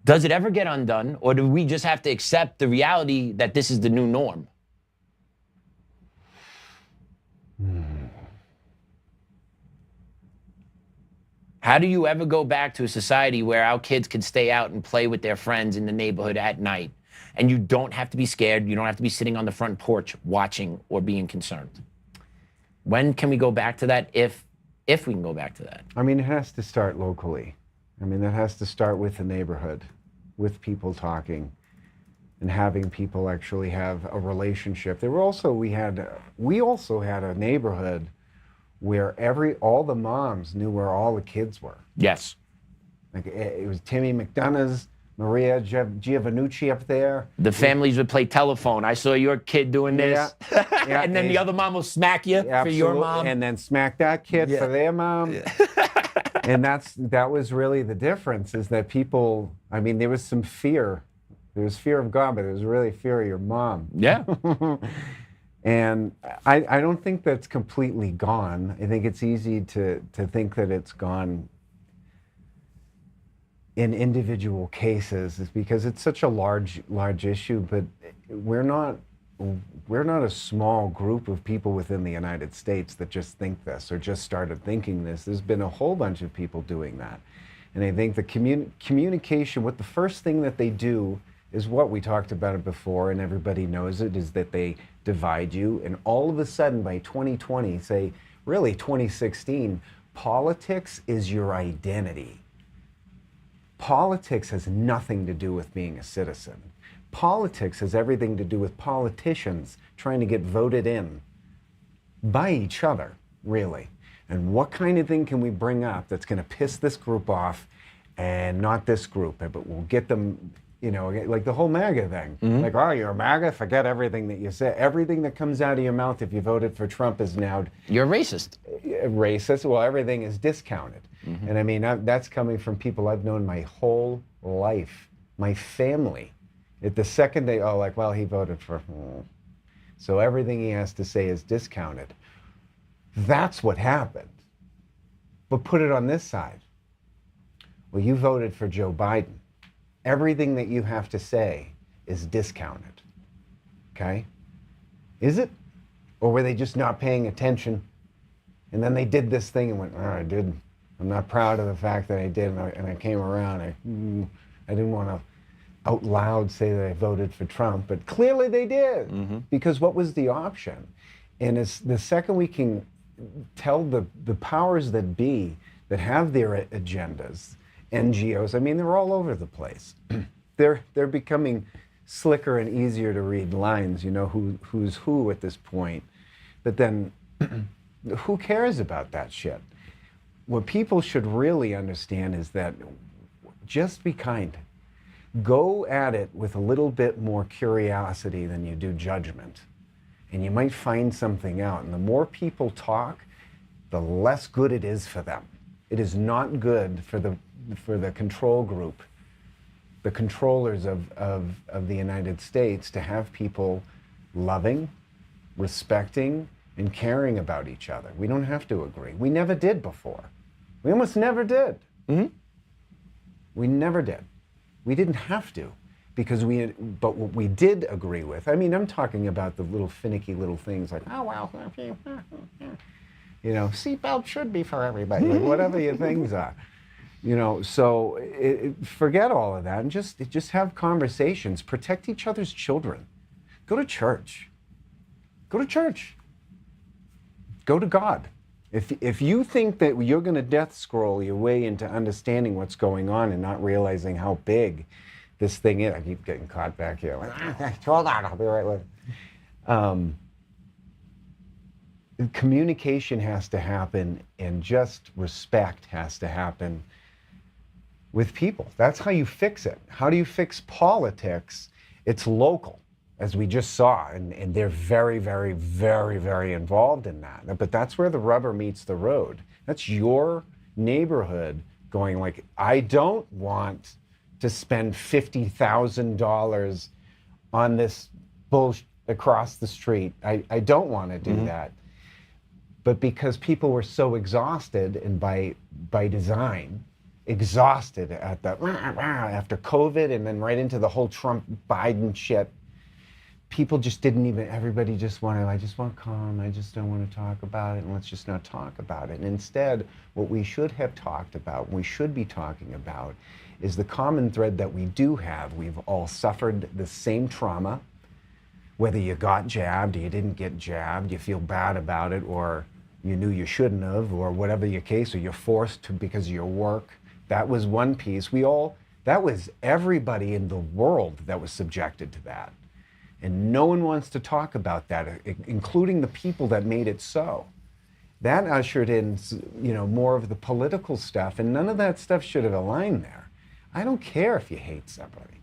G: Does it ever get undone, or do we just have to accept the reality that this is the new norm? How do you ever go back to a society where our kids can stay out and play with their friends in the neighborhood at night, and you don't have to be scared, you don't have to be sitting on the front porch watching or being concerned? When can we go back to that, if we can go back to that?
B: I mean, it has to start locally. I mean, that has to start with the neighborhood, with people talking and having people actually have a relationship. We also had a neighborhood where all the moms knew where all the kids were.
G: Yes.
B: Like it was Timmy McDonough's, Maria Giovannucci up there.
G: The families would play telephone. I saw your kid doing this.
B: Yeah,
G: and then the other mom will smack you for your mom.
B: And then smack that kid for their mom. Yeah. And that was really the difference, is that people, I mean, there was some fear. There was fear of God, but there was really fear of your mom.
G: Yeah.
B: And I don't think that's completely gone. I think it's easy to think that it's gone in individual cases, is because it's such a large issue, but we're not a small group of people within the United States that just think this or just started thinking this. There's been a whole bunch of people doing that. And I think the communication, the first thing that they do is what we talked about it before, and everybody knows it, is that they divide you. And all of a sudden by 2020, say really 2016, politics is your identity. Politics has nothing to do with being a citizen. Politics has everything to do with politicians trying to get voted in by each other, really. And what kind of thing can we bring up that's going to piss this group off and not this group, but we'll get them, like the whole MAGA thing. Mm-hmm. Like, oh, you're a MAGA? Forget everything that you said. Everything that comes out of your mouth if you voted for Trump is now...
G: You're racist.
B: Racist. Well, everything is discounted. Mm-hmm. And I mean, that's coming from people I've known my whole life, my family. At the second they, well, he voted for... So everything he has to say is discounted. That's what happened. But put it on this side. Well, you voted for Joe Biden. Everything that you have to say is discounted. Okay? Is it? Or were they just not paying attention? And then they did this thing and went, I did. I'm not proud of the fact that I did, and I came around. I didn't want to out loud say that I voted for Trump, but clearly they did. Mm-hmm. Because what was the option? And it's the second we can tell the powers that be that have their agendas, NGOs, I mean, they're all over the place. They're becoming slicker and easier to read lines, who's who at this point. But then who cares about that shit? What people should really understand is that just be kind. Go at it with a little bit more curiosity than you do judgment. And you might find something out. And the more people talk, the less good it is for them. It is not good for the control group, the controllers of the United States, to have people loving, respecting, and caring about each other. We don't have to agree. We never did before. We almost never did. Mm-hmm. We never did. We didn't have to, but what we did agree with, I mean, I'm talking about the little finicky little things like, oh, well, seatbelt should be for everybody, like whatever your things are. So forget all of that and just have conversations. Protect each other's children. Go to church. Go to church. Go to God. If you think that you're going to death scroll your way into understanding what's going on and not realizing how big this thing is, I keep getting caught back here. Hold on, I'll be right with you. Communication has to happen, and just respect has to happen with people. That's how you fix it. How do you fix politics? It's local, as we just saw, and they're very, very, very, very involved in that. But that's where the rubber meets the road. That's your neighborhood going like, I don't want to spend $50,000 on this bullshit across the street. I don't want to do that. But because people were so exhausted, and by design, exhausted at the after COVID and then right into the whole Trump-Biden shit, people just didn't even, everybody just wanted, I just want calm, I just don't want to talk about it, and let's just not talk about it. And instead, what we should have talked about, we should be talking about, is the common thread that we do have. We've all suffered the same trauma, whether you got jabbed or you didn't get jabbed, you feel bad about it, or you knew you shouldn't have, or whatever your case, or you're forced to because of your work. That was one piece. That was everybody in the world that was subjected to that. And no one wants to talk about that, including the people that made it so. That ushered in, more of the political stuff, and none of that stuff should have aligned there. I don't care if you hate somebody.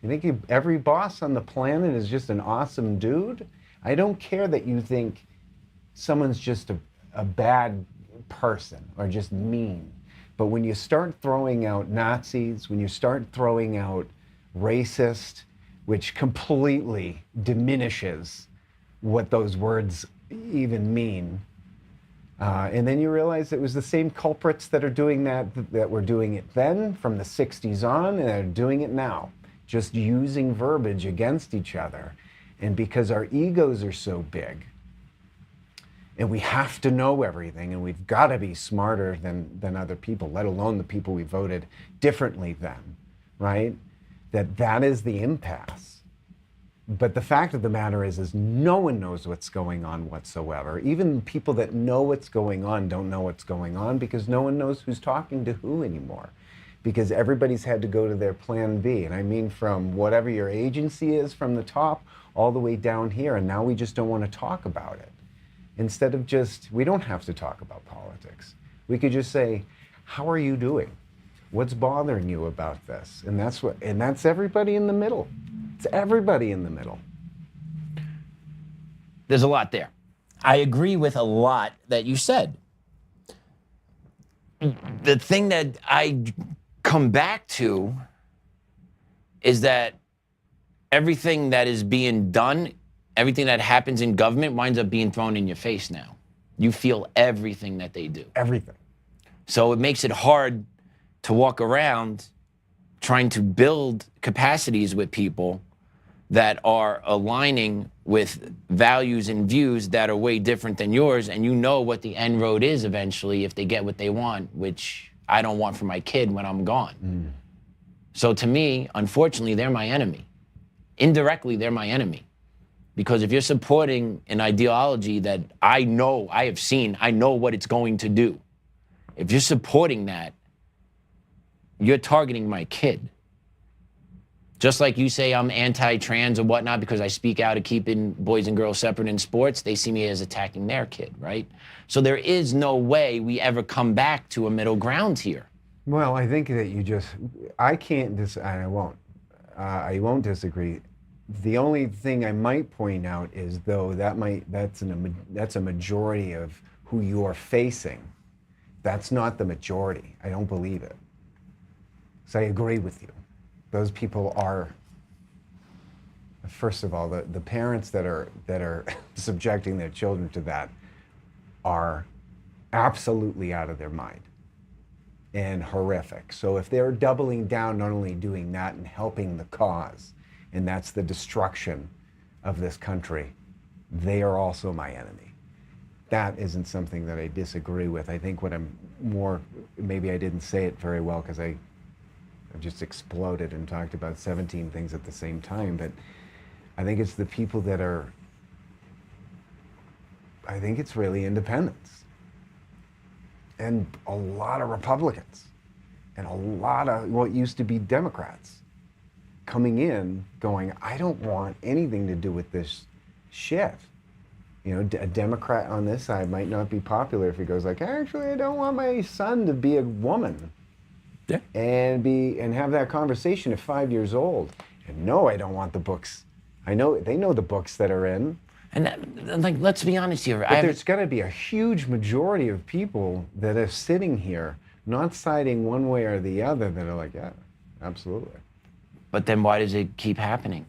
B: You think every boss on the planet is just an awesome dude? I don't care that you think someone's just a bad person or just mean. But when you start throwing out Nazis, when you start throwing out racist, which completely diminishes what those words even mean, and then you realize it was the same culprits that are doing that were doing it then from the 60s on, and they're doing it now, just using verbiage against each other. And because our egos are so big, and we have to know everything, and we've got to be smarter than other people, let alone the people we voted differently than, right? That is the impasse. But the fact of the matter is no one knows what's going on whatsoever. Even people that know what's going on don't know what's going on, because no one knows who's talking to who anymore. Because everybody's had to go to their plan B. And I mean from whatever your agency is from the top all the way down here. And now we just don't want to talk about it. Instead of we don't have to talk about politics. We could just say, how are you doing? What's bothering you about this? And that's everybody in the middle. It's everybody in the middle.
G: There's a lot there. I agree with a lot that you said. The thing that I come back to is that everything that is being done, everything that happens in government winds up being thrown in your face now. You feel everything that they do.
B: Everything.
G: So it makes it hard to walk around trying to build capacities with people that are aligning with values and views that are way different than yours, and you know what the end road is eventually if they get what they want, which I don't want for my kid when I'm gone. So to me, unfortunately, they're my enemy. Indirectly, they're my enemy. Because if you're supporting an ideology that I know, I have seen, I know what it's going to do, if you're supporting that, you're targeting my kid. Just like you say I'm anti-trans or whatnot because I speak out of keeping boys and girls separate in sports, they see me as attacking their kid, right? So there is no way we ever come back to a middle ground here.
B: Well, I think that I won't disagree. The only thing I might point out is, though, that's a majority of who you are facing. That's not the majority. I don't believe it. So I agree with you. Those people are, first of all, the parents that are subjecting their children to that are absolutely out of their mind and horrific. So if they're doubling down, not only doing that and helping the cause, and that's the destruction of this country, they are also my enemy. That isn't something that I disagree with. I think what I'm maybe I didn't say it very well because I just exploded and talked about 17 things at the same time, but I think it's the people that I think it's really independents and a lot of Republicans and a lot of what used to be Democrats coming in going, I don't want anything to do with this shit. You know, a Democrat on this side might not be popular if he goes like, actually, I don't want my son to be a woman.
G: Yeah.
B: And have that conversation at 5 years old. And no, I don't want the books. They know the books that are in.
G: And let's be honest here.
B: But there's got to be a huge majority of people that are sitting here, not siding one way or the other, that are like, yeah, absolutely.
G: But then why does it keep happening?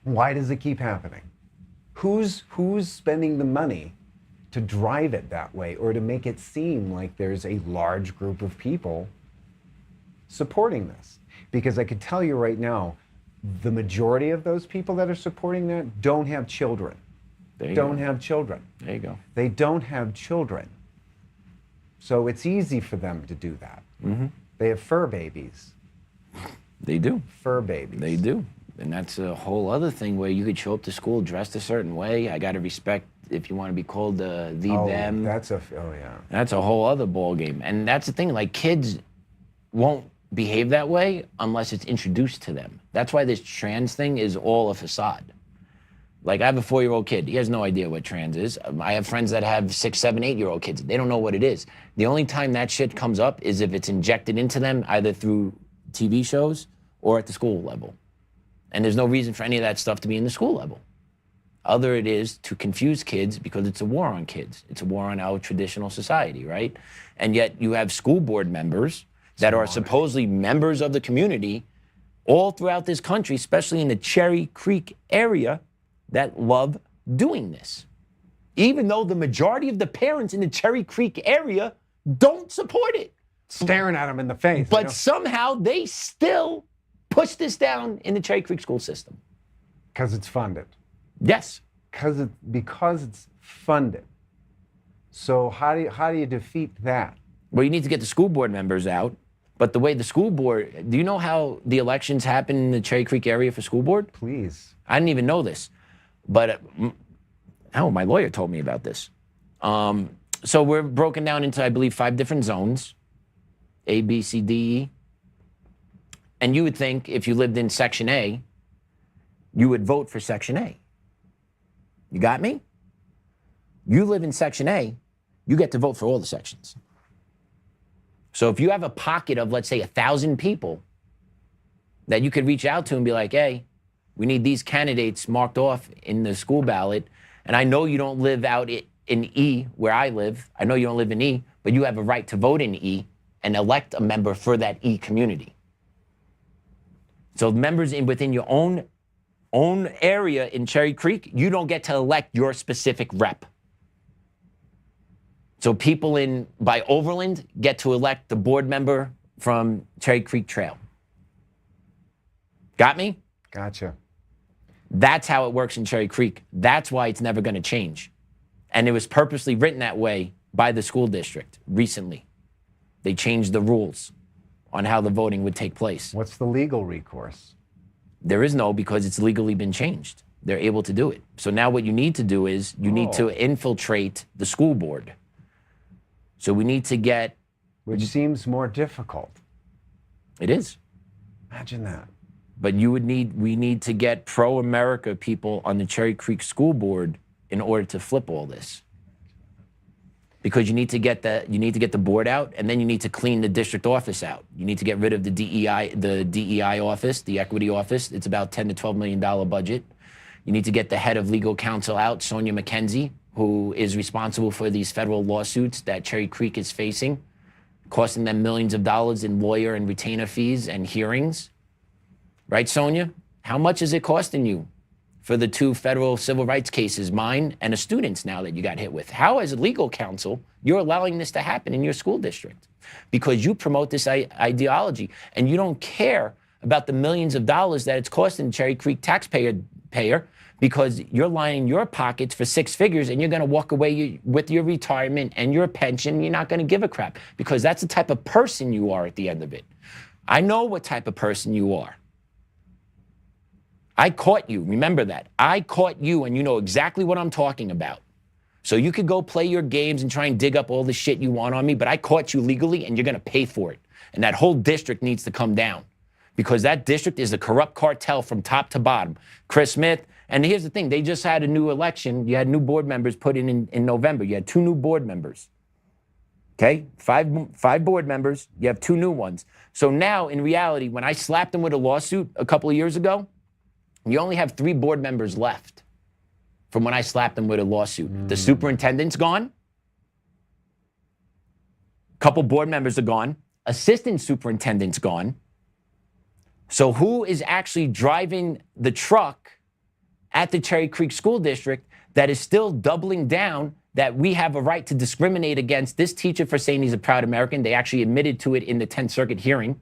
B: Why does it keep happening? Who's spending the money to drive it that way, or to make it seem like there's a large group of people supporting this? Because I could tell you right now, The majority of those people that are supporting that don't have children. Don't have children.
G: There you go.
B: They don't have children. So it's easy for them to do that.
G: Mm-hmm.
B: They have fur babies.
G: They do.
B: Fur babies.
G: They do. And that's a whole other thing where you could show up to school dressed a certain way. I got to respect if you want to be called them.
B: That's yeah.
G: That's a whole other ball game. And that's the thing, like kids won't behave that way unless it's introduced to them. That's why this trans thing is all a facade. Like I have a 4-year-old kid. He has no idea what trans is. I have friends that have 6, 7, 8-year-old kids. They don't know what it is. The only time that shit comes up is if it's injected into them either through TV shows or at the school level. And there's no reason for any of that stuff to be in the school level. Other it is to confuse kids because it's a war on kids. It's a war on our traditional society, right? And yet you have school board members that are supposedly members of the community all throughout this country, especially in the Cherry Creek area, that love doing this. Even though the majority of the parents in the Cherry Creek area don't support it.
B: Staring at them in the face.
G: But somehow they still push this down in the Cherry Creek school system.
B: Because it's funded.
G: Yes.
B: Because it's funded. So how do you defeat that?
G: Well, you need to get the school board members out. But the way the school board, do you know how the elections happen in the Cherry Creek area for school board?
B: Please.
G: I didn't even know this. But my lawyer told me about this. So we're broken down into, I believe, 5 different zones, A, B, C, D, E. And you would think if you lived in Section A, you would vote for Section A. You got me? You live in Section A, you get to vote for all the sections. So if you have a pocket of, let's say, 1,000 people that you could reach out to and be like, hey, we need these candidates marked off in the school ballot. And I know you don't live out in E, where I live. I know you don't live in E, but you have a right to vote in E and elect a member for that E community. So members within your own area in Cherry Creek, you don't get to elect your specific rep. So people by Overland get to elect the board member from Cherry Creek Trail. Got me?
B: Gotcha.
G: That's how it works in Cherry Creek. That's why it's never going to change. And it was purposely written that way by the school district recently. They changed the rules on how the voting would take place.
B: What's the legal recourse?
G: There is no, because it's legally been changed. They're able to do it. So now what you need to do is you need to infiltrate the school board. So we need to get...
B: Which seems more difficult.
G: It is.
B: Imagine that.
G: But we need to get pro-America people on the Cherry Creek School Board in order to flip all this. Because you need to get the board out, and then you need to clean the district office out. You need to get rid of the DEI office, the equity office. It's about $10 to $12 million budget. You need to get the head of legal counsel out, Sonia McKenzie, who is responsible for these federal lawsuits that Cherry Creek is facing, costing them millions of dollars in lawyer and retainer fees and hearings. Right, Sonia? How much is it costing you for the 2 federal civil rights cases, mine and a student's now that you got hit with? How, as a legal counsel, you're allowing this to happen in your school district? Because you promote this ideology and you don't care about the millions of dollars that it's costing Cherry Creek taxpayer because you're lining your pockets for 6 figures and you're going to walk away with your retirement and your pension. You're not going to give a crap because that's the type of person you are at the end of it. I know what type of person you are. I caught you. Remember that. I caught you, and you know exactly what I'm talking about. So you could go play your games and try and dig up all the shit you want on me, but I caught you legally, and you're going to pay for it. And that whole district needs to come down because that district is a corrupt cartel from top to bottom. Chris Smith, and here's the thing. They just had a new election. You had new board members put in November. You had 2 new board members. Okay? 5 board members. You have 2 new ones. So now, in reality, when I slapped them with a lawsuit a couple of years ago, you only have 3 board members left from when I slapped them with a lawsuit. The superintendent's gone. Couple board members are gone. Assistant superintendent's gone. So who is actually driving the truck at the Cherry Creek School District that is still doubling down that we have a right to discriminate against this teacher for saying he's a proud American? They actually admitted to it in the 10th Circuit hearing.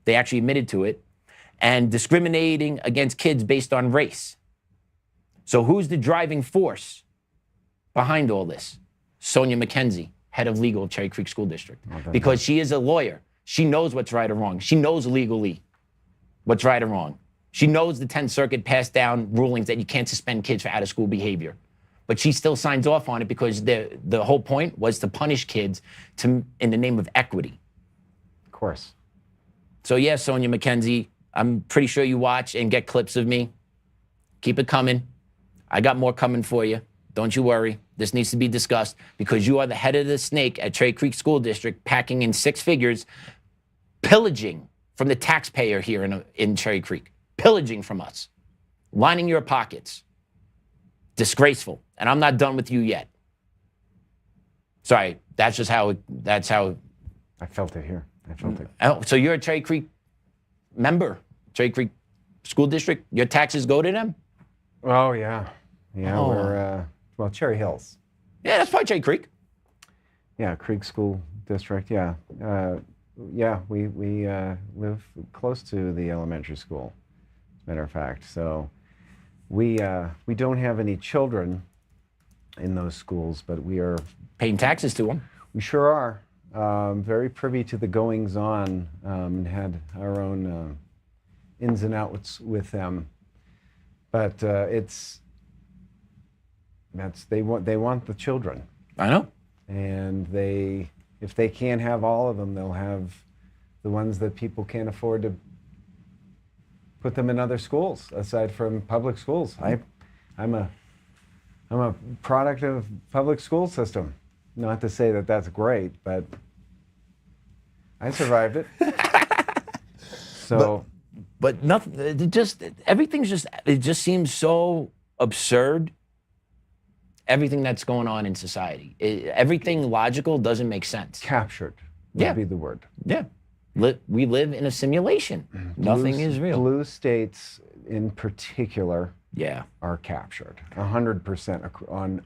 G: They actually admitted to it. and discriminating against kids based on race. So who's the driving force behind all this? Sonia McKenzie, head of legal of Cherry Creek School District. Because she is a lawyer. She knows what's right or wrong. She knows legally what's right or wrong. She knows the 10th Circuit passed down rulings that you can't suspend kids for out-of-school behavior. But she still signs off on it because the whole point was to punish kids in the name of equity.
B: Of course.
G: So yeah, Sonia McKenzie, I'm pretty sure you watch and get clips of me. Keep it coming. I got more coming for you. Don't you worry. This needs to be discussed because you are the head of the snake at Cherry Creek School District, packing in 6 figures, pillaging from the taxpayer here in Cherry Creek, pillaging from us, lining your pockets. Disgraceful. And I'm not done with you yet. Sorry, that's how.
B: I felt it here. I felt it.
G: Oh, so you're a Cherry Creek member, Cherry Creek School District? Your taxes go to them?
B: Oh, yeah. Yeah,
G: Oh.
B: we're, well, Cherry Hills.
G: Yeah, that's probably Cherry Creek.
B: Yeah, Creek School District, yeah. Yeah, we live close to the elementary school, as a matter of fact. So we don't have any children in those schools, but we are...
G: Paying taxes to them.
B: We sure are. Very privy to the goings-on, and had our own ins and outs with them. But they want the children.
G: I know.
B: And if they can't have all of them, they'll have the ones that people can't afford to put them in other schools aside from public schools. I'm a product of public school system. Not to say that that's great, but I survived it. So,
G: but nothing. It just seems so absurd. Everything that's going on in society, everything logical doesn't make sense.
B: captured would be the word.
G: Yeah. We live in a simulation. Nothing is real.
B: Blue states in particular
G: Yeah.
B: are captured 100%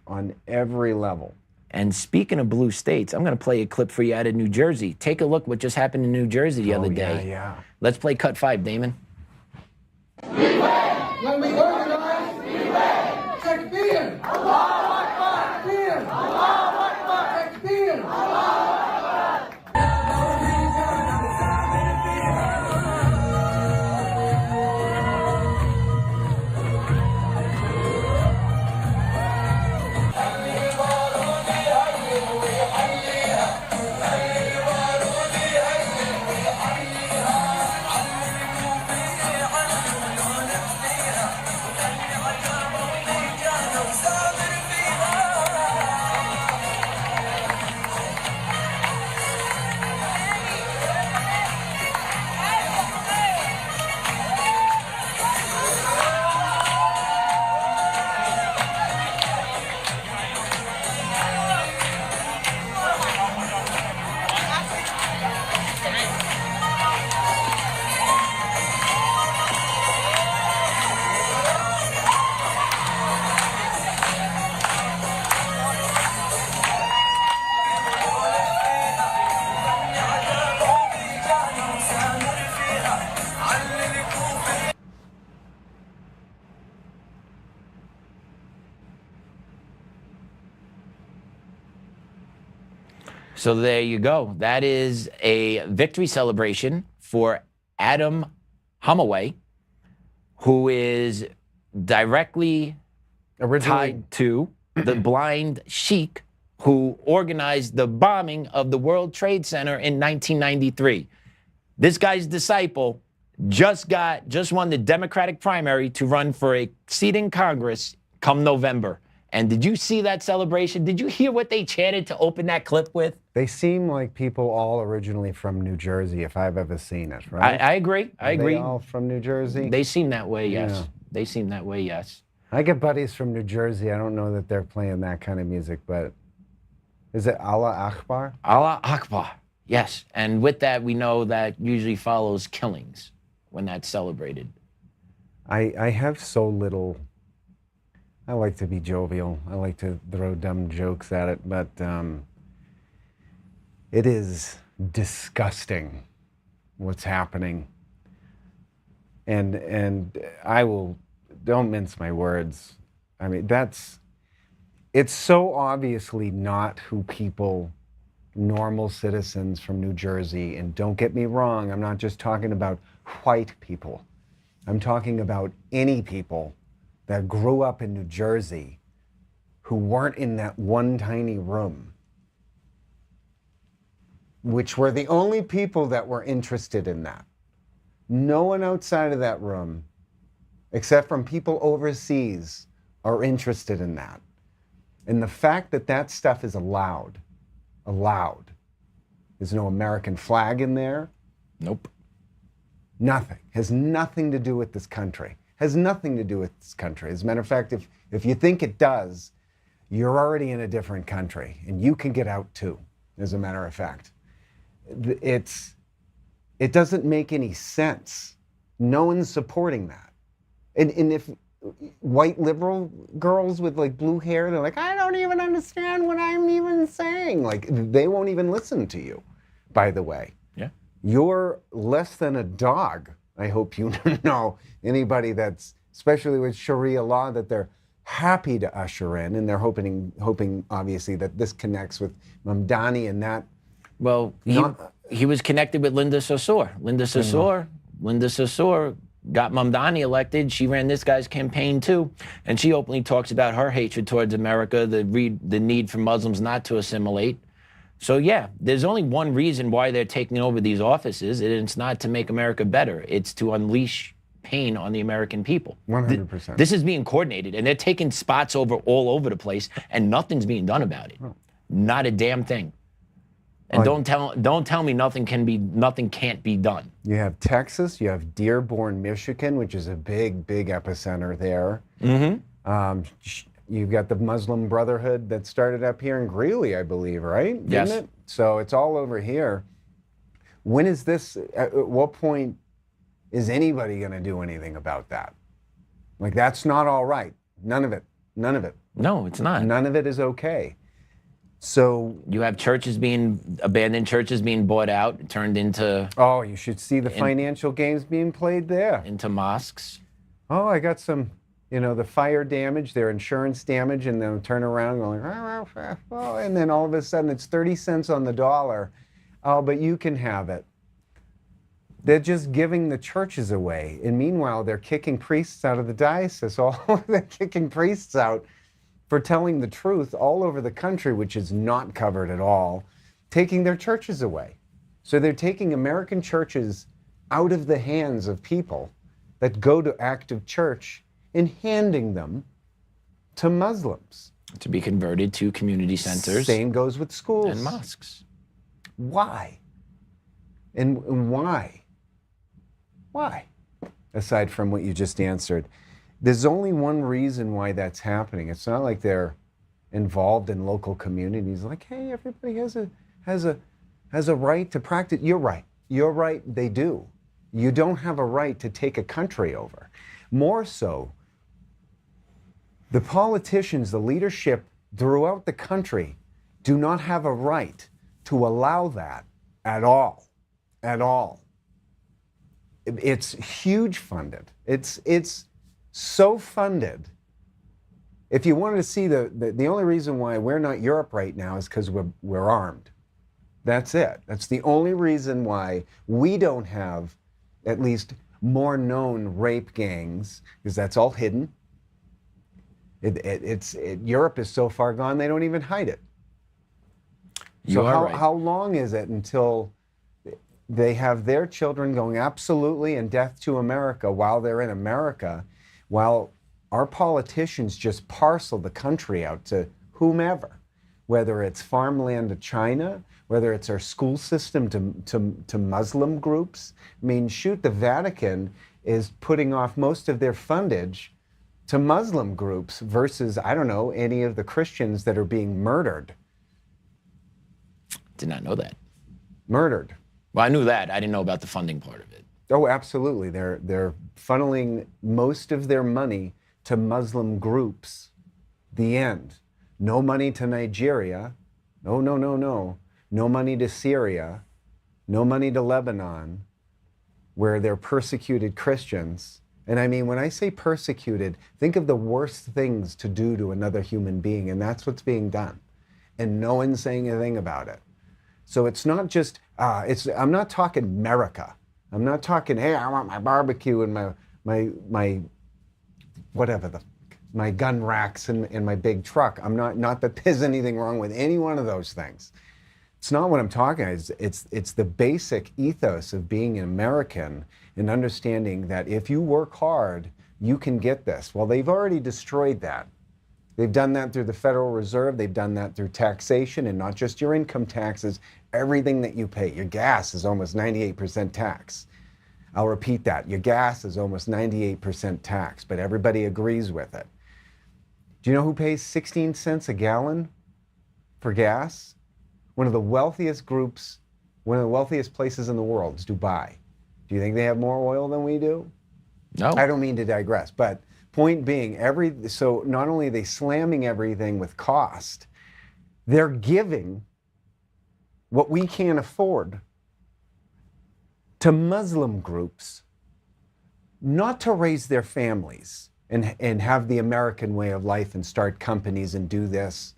B: on every level.
G: And speaking of blue states, I'm going to play a clip for you out of New Jersey. Take a look what just happened in New Jersey the other day.
B: Yeah.
G: Let's play cut 5, Damon.
H: When we organize, we win. Takbir. Allahu Akbar. Takbir. Allahu Akbar. Takbir. Allahu
G: So there you go. That is a victory celebration for Adam Holloway, who is directly tied to the blind sheik who organized the bombing of the World Trade Center in 1993. This guy's disciple just won the Democratic primary to run for a seat in Congress come November. And did you see that celebration? Did you hear what they chanted to open that clip with?
B: They seem like people all originally from New Jersey, if I've ever seen it, right?
G: I agree. I agree.
B: They all from New Jersey?
G: They seem that way, yes.
B: Yeah.
G: They seem that way, yes.
B: I get buddies from New Jersey. I don't know that they're playing that kind of music, but is it Allah Akbar?
G: Allah Akbar, yes. And with that, we know that usually follows killings when that's celebrated.
B: I have so little. I like to be jovial. I like to throw dumb jokes at it, but it is disgusting what's happening. And I will, don't mince my words. I mean, it's so obviously not who people, normal citizens from New Jersey, and don't get me wrong, I'm not just talking about white people. I'm talking about any people that grew up in New Jersey who weren't in that one tiny room, which were the only people that were interested in that. No one outside of that room, except from people overseas, are interested in that. And the fact that that stuff is allowed, there's no American flag in there.
G: Nope.
B: Nothing. Has nothing to do with this country. Has nothing to do with this country. As a matter of fact, if you think it does, you're already in a different country, and you can get out too, as a matter of fact. It doesn't make any sense. No one's supporting that. And if white liberal girls with like blue hair, they're like, I don't even understand what I'm even saying. Like, they won't even listen to you, by the way.
G: Yeah.
B: You're less than a dog. I hope you know anybody that's, especially with Sharia law, that they're happy to usher in, and they're hoping obviously that this connects with Mamdani and that.
G: Well, he was connected with Linda Sarsour. Linda Sarsour got Mamdani elected. She ran this guy's campaign too, and she openly talks about her hatred towards America, the need for Muslims not to assimilate. So yeah, there's only one reason why they're taking over these offices, and it's not to make America better. It's to unleash pain on the American people.
B: 100%.
G: This is being coordinated, and they're taking spots all over the place, and nothing's being done about it.
B: Oh.
G: Not a damn thing. And don't tell me nothing can't be done.
B: You have Texas, you have Dearborn, Michigan, which is a big epicenter there.
G: Mm-hmm.
B: You've got the Muslim Brotherhood that started up here in Greeley, I believe, right?
G: Yes.
B: Didn't it? So it's all over here. When is this, at what point is anybody going to do anything about that? Like, that's not all right. None of it.
G: No, it's not.
B: None of it is okay. So
G: you have abandoned churches being bought out, turned into...
B: Oh, you should see the financial games being played there.
G: Into mosques.
B: Oh, I got some, the fire damage, their insurance damage, and then turn around going, oh, and then all of a sudden it's 30 cents on the dollar. Oh, but you can have it. They're just giving the churches away. And meanwhile, they're kicking priests out of the diocese. They're kicking priests out for telling the truth all over the country, which is not covered at all, taking their churches away. So they're taking American churches out of the hands of people that go to active church and handing them to Muslims.
G: To be converted to community centers.
B: Same goes with schools.
G: And mosques.
B: Why? And why? Why? Aside from what you just answered. There's only one reason why that's happening. It's not like they're involved in local communities. Like, hey, everybody has a right to practice. You're right. You're right. They do. You don't have a right to take a country over. More so, the politicians, the leadership throughout the country, do not have a right to allow that at all. At all. It's huge funded. It's so funded. If you wanted to see the only reason why we're not Europe right now is because we're armed. That's it. That's the only reason why we don't have at least more known rape gangs, because that's all hidden. Europe is so far gone they don't even hide it. So how long is it until they have their children going absolutely and death to America while they're in America, while our politicians just parcel the country out to whomever, whether it's farmland to China, whether it's our school system to Muslim groups. I mean, shoot, the Vatican is putting off most of their fundage to Muslim groups versus, I don't know, any of the Christians that are being murdered.
G: Did not know that.
B: Murdered.
G: Well, I knew that. I didn't know about the funding part of it.
B: Oh, absolutely. They're funneling most of their money to Muslim groups. The end. No money to Nigeria. No. No money to Syria. No money to Lebanon. where they're persecuted Christians. And I mean, when I say persecuted, think of the worst things to do to another human being, and that's what's being done. And no one's saying anything about it. So it's not just, I'm not talking America. I'm not talking, hey, I want my barbecue and my whatever, my gun racks and my big truck. Not that there's anything wrong with any one of those things. It's not what I'm talking about. It's the basic ethos of being an American and understanding that if you work hard, you can get this. Well, they've already destroyed that. They've done that through the Federal Reserve. They've done that through taxation, and not just your income taxes, everything that you pay. Your gas is almost 98% tax. I'll repeat that. Your gas is almost 98% tax, but everybody agrees with it. Do you know who pays 16 cents a gallon for gas? One of the wealthiest groups, one of the wealthiest places in the world is Dubai. Do you think they have more oil than we do?
G: No.
B: I don't mean to digress, but point being, so not only are they slamming everything with cost, they're giving what we can't afford to Muslim groups, not to raise their families and have the American way of life and start companies and do this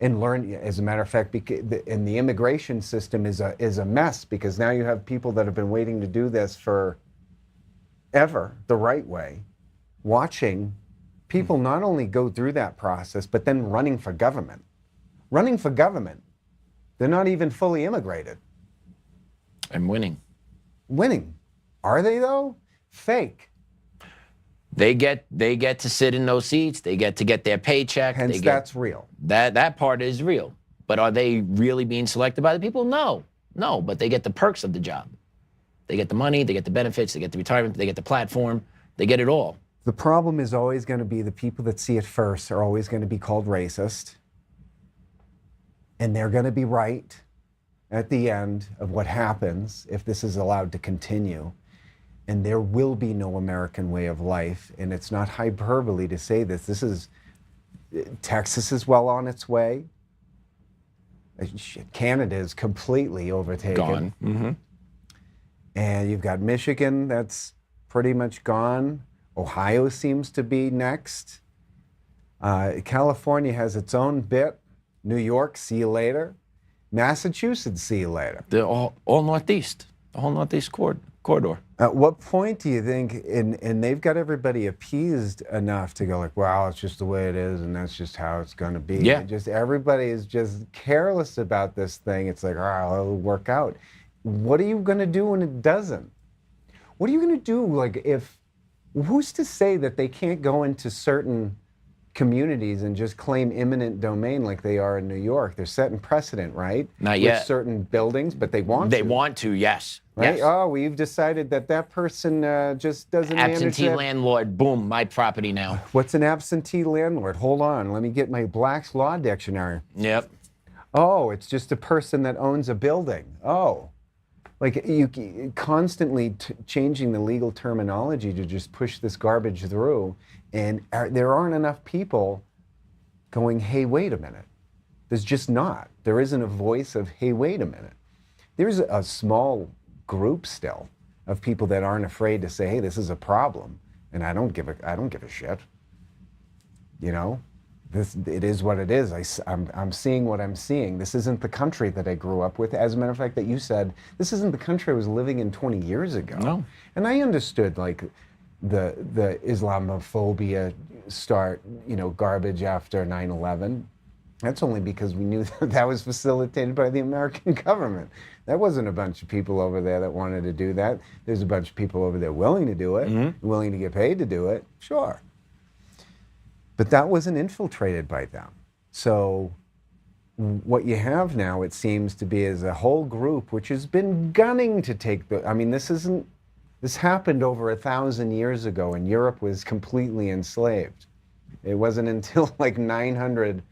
B: and learn. As a matter of fact, and the immigration system is a mess, because now you have people that have been waiting to do this for ever the right way, watching people not only go through that process, but then running for government. Running for government. They're not even fully immigrated.
G: And winning.
B: Winning. Are they though? Fake.
G: They get to sit in those seats. They get to get their paycheck.
B: Hence, that's real.
G: That part is real. But are they really being selected by the people? No. But they get the perks of the job. They get the money, they get the benefits, they get the retirement, they get the platform, they get it all.
B: The problem is always going to be the people that see it first are always going to be called racist. And they're going to be right at the end of what happens if this is allowed to continue. And there will be no American way of life. And it's not hyperbole to say this. Texas is well on its way. Canada is completely overtaken.
G: Gone. Mm-hmm.
B: And you've got Michigan that's pretty much gone. Ohio seems to be next. California has its own bit. New York, see you later. Massachusetts, see you later.
G: They're all Northeast, the whole Northeast corridor.
B: At what point do you think, and they've got everybody appeased enough to go like, well, it's just the way it is, and that's just how it's going to be.
G: Yeah.
B: Everybody is just careless about this thing. It's like, all right, it'll work out. What are you going to do when it doesn't? What are you going to do, like, who's to say that they can't go into certain communities and just claim eminent domain like they are in New York? They're setting precedent, right?
G: Not yet.
B: With certain buildings, but they want to.
G: They want to, yes.
B: Right?
G: Yes.
B: Oh, we've decided that person just doesn't manage
G: Absentee
B: that.
G: landlord, boom, my property now.
B: What's an absentee landlord? Hold on, let me get my Black's Law Dictionary.
G: Yep.
B: Oh, it's just a person that owns a building. Oh. Like, you constantly changing the legal terminology to just push this garbage through, and there aren't enough people going, hey, wait a minute. There's just not. There isn't a voice of, hey, wait a minute. There's a small group still of people that aren't afraid to say, hey, this is a problem, and I don't give a shit. You know? It is what it is. I'm seeing what I'm seeing. This isn't the country that I grew up with. As a matter of fact, that you said, this isn't the country I was living in 20 years ago.
G: No.
B: And I understood, like, the Islamophobia garbage after 9/11. That's only because we knew that was facilitated by the American government. That wasn't a bunch of people over there that wanted to do that. There's a bunch of people over there willing to do it, willing to get paid to do it, sure. But that wasn't infiltrated by them. So what you have now, it seems to be, is a whole group which has been gunning to take this happened over 1,000 years ago, and Europe was completely enslaved. It wasn't until like 900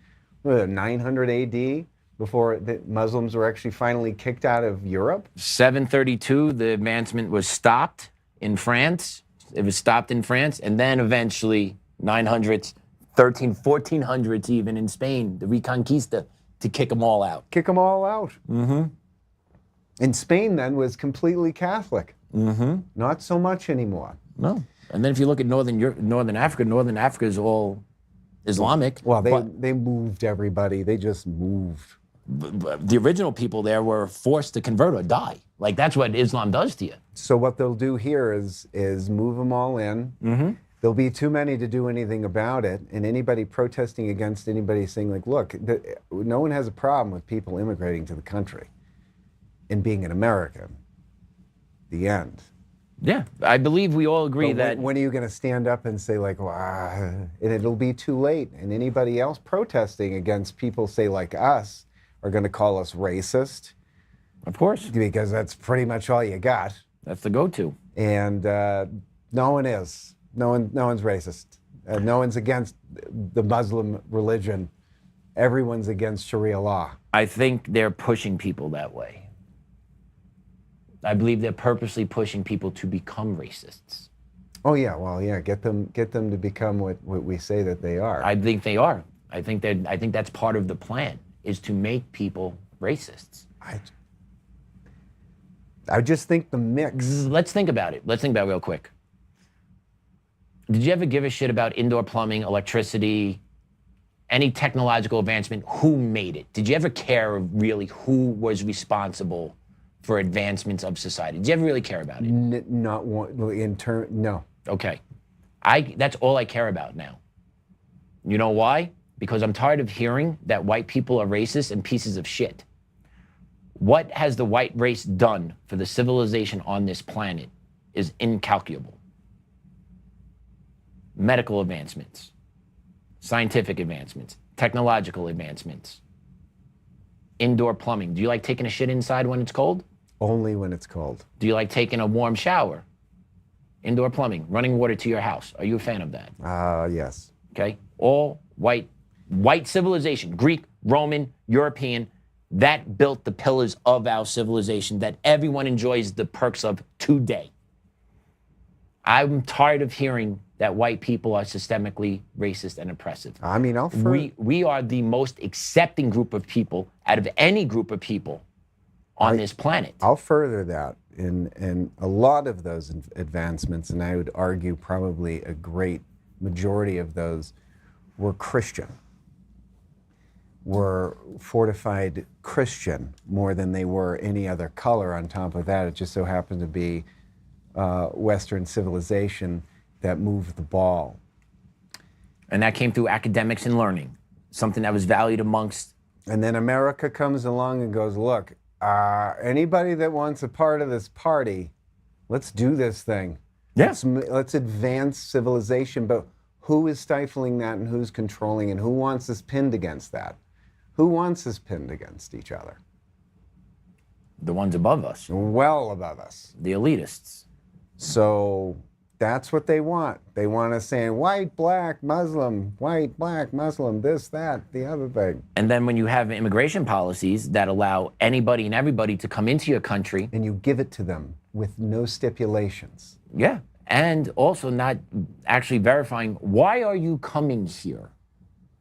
B: AD before the Muslims were actually finally kicked out of Europe.
G: 732, the advancement was stopped in France. It was stopped in France, and then eventually 900s, 1400s even in Spain, the Reconquista, to kick them all out.
B: Kick them all out. Mm-hmm. And Spain then was completely Catholic. Not so much anymore.
G: No. And then if you look at Northern Africa is all Islamic.
B: Well, they moved everybody. They just moved.
G: The original people there were forced to convert or die. Like, that's what Islam does to you.
B: So what they'll do here is move them all in. There'll be too many to do anything about it, and anybody protesting against anybody saying, like, look, no one has a problem with people immigrating to the country and being an American. The end.
G: Yeah, I believe we all agree
B: But
G: that.
B: when are you going to stand up and say, like, wow, and it'll be too late, and anybody else protesting against people, say, like us, are going to call us racist.
G: Of course.
B: Because that's pretty much all you got.
G: That's the go-to.
B: And no one is. No one's racist. No one's against the Muslim religion. Everyone's against Sharia law.
G: I think they're pushing people that way. I believe they're purposely pushing people to become racists.
B: Oh yeah, well yeah, get them to become what we say that they are.
G: I think they are. I think that's part of the plan, is to make people racists.
B: I just think the mix.
G: Let's think about it. Let's think about it real quick. Did you ever give a shit about indoor plumbing, electricity, any technological advancement? Who made it? Did you ever care really who was responsible for advancements of society? Did you ever really care about it?
B: Not one no.
G: Okay. That's all I care about now. You know why? Because I'm tired of hearing that white people are racist and pieces of shit. What has the white race done for the civilization on this planet is incalculable. Medical advancements, scientific advancements, technological advancements, indoor plumbing. Do you like taking a shit inside when it's cold?
B: Only when it's cold.
G: Do you like taking a warm shower? Indoor plumbing, running water to your house. Are you a fan of that?
B: Yes.
G: Okay. All white civilization, Greek, Roman, European, that built the pillars of our civilization that everyone enjoys the perks of today. I'm tired of hearing that white people are systemically racist and oppressive.
B: I mean,
G: we are the most accepting group of people out of any group of people on this planet.
B: I'll further that in a lot of those advancements, and I would argue probably a great majority of those were Christian, were fortified Christian more than they were any other color. On top of that, it just so happened to be Western civilization that moved the ball.
G: And that came through academics and learning, something that was valued amongst.
B: And then America comes along and goes, look, anybody that wants a part of this party, let's do this thing.
G: Yeah.
B: Let's advance civilization. But who is stifling that, and who's controlling, and who wants us pinned against that? Who wants us pinned against each other?
G: The ones above us.
B: Well above us.
G: The elitists.
B: So that's what they want. They want us saying white, black, Muslim, white, black, Muslim, this, that, the other thing.
G: And then when you have immigration policies that allow anybody and everybody to come into your country.
B: And you give it to them with no stipulations.
G: Yeah. And also not actually verifying, why are you coming here?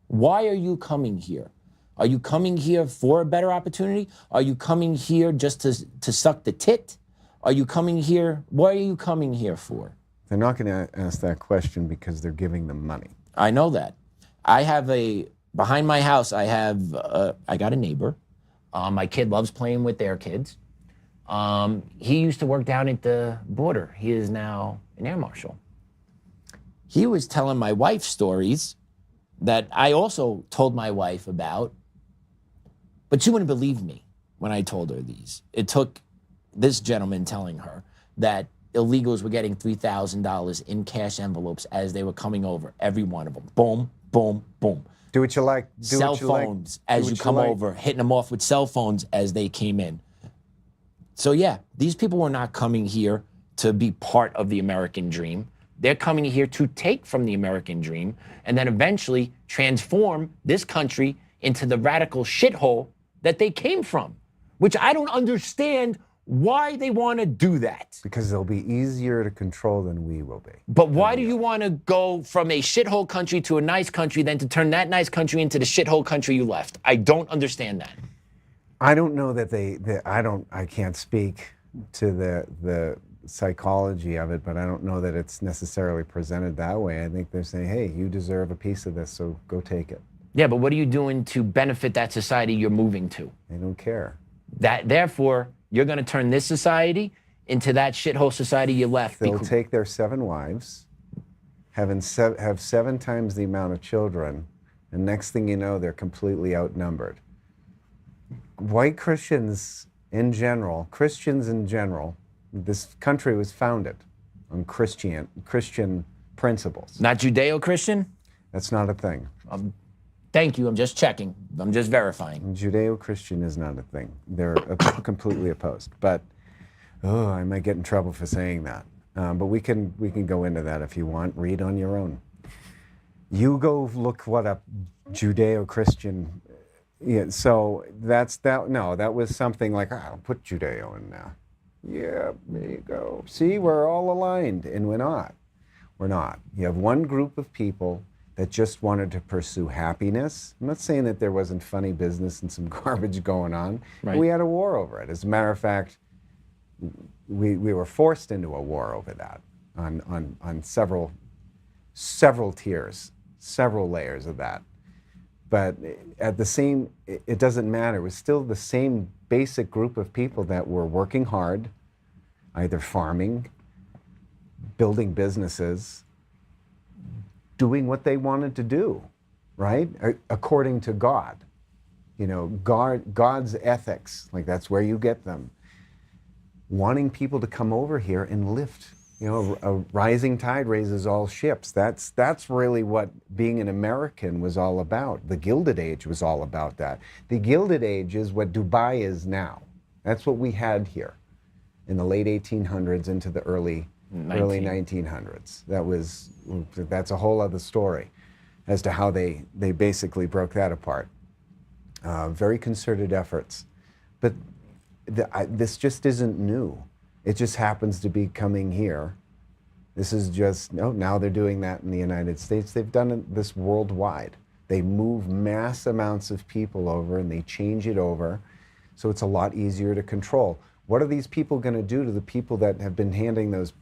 G: Why are you coming here? Are you coming here for a better opportunity? Are you coming here just to suck the tit? Are you coming here? What are you coming here for?
B: They're not going to ask that question because they're giving them money.
G: I know that. I have behind my house, I got a neighbor. My kid loves playing with their kids. He used to work down at the border. He is now an air marshal. He was telling my wife stories that I also told my wife about, but she wouldn't believe me when I told her these. It took this gentleman telling her that illegals were getting $3,000 in cash envelopes as they were coming over, every one of them. Boom, boom, boom.
B: Do what you like. Do
G: cell
B: what you
G: phones
B: like.
G: as you come over, hitting them off with cell phones as they came in. So yeah, these people were not coming here to be part of the American dream. They're coming here to take from the American dream and then eventually transform this country into the radical shithole that they came from, which I don't understand why they want to do that.
B: Because they'll be easier to control than we will be.
G: But why do you want to go from a shithole country to a nice country, then to turn that nice country into the shithole country you left? I don't understand that.
B: I don't know that I can't speak to psychology of it, but I don't know that it's necessarily presented that way. I think they're saying, hey, you deserve a piece of this, so go take it.
G: Yeah, but what are you doing to benefit that society you're moving to?
B: They don't care.
G: Therefore, you're going to turn this society into that shithole society you left.
B: They'll take their 7 wives, have 7 times the amount of children, and next thing you know, they're completely outnumbered. White Christians in general, this country was founded on Christian principles.
G: Not Judeo-Christian?
B: That's not a thing.
G: Thank you, I'm just checking. I'm just verifying.
B: Judeo-Christian is not a thing. They're completely opposed. But, I might get in trouble for saying that. But we can go into that if you want. Read on your own. You go look what a Judeo-Christian. Yeah, so that's that. No, that was something like, I'll put Judeo in there. Yeah, there you go. See, we're all aligned, and we're not. We're not. You have one group of people that just wanted to pursue happiness. I'm not saying that there wasn't funny business and some garbage going on. Right. We had a war over it. As a matter of fact, we were forced into a war over that on several tiers, several layers of that. But at the same, it doesn't matter. It was still the same basic group of people that were working hard, either farming, building businesses, doing what they wanted to do, right? According to God. You know, God's ethics, like that's where you get them. Wanting people to come over here and lift. You know, a rising tide raises all ships. That's really what being an American was all about. The Gilded Age was all about that. The Gilded Age is what Dubai is now. That's what we had here in the late 1800s into the early 1900s. That's a whole other story as to how they basically broke that apart. Very concerted efforts. But this just isn't new. It just happens to be coming here. This is just, now they're doing that in the United States. They've done this worldwide. They move mass amounts of people over and they change it over, so it's a lot easier to control. What are these people going to do to the people that have been handing those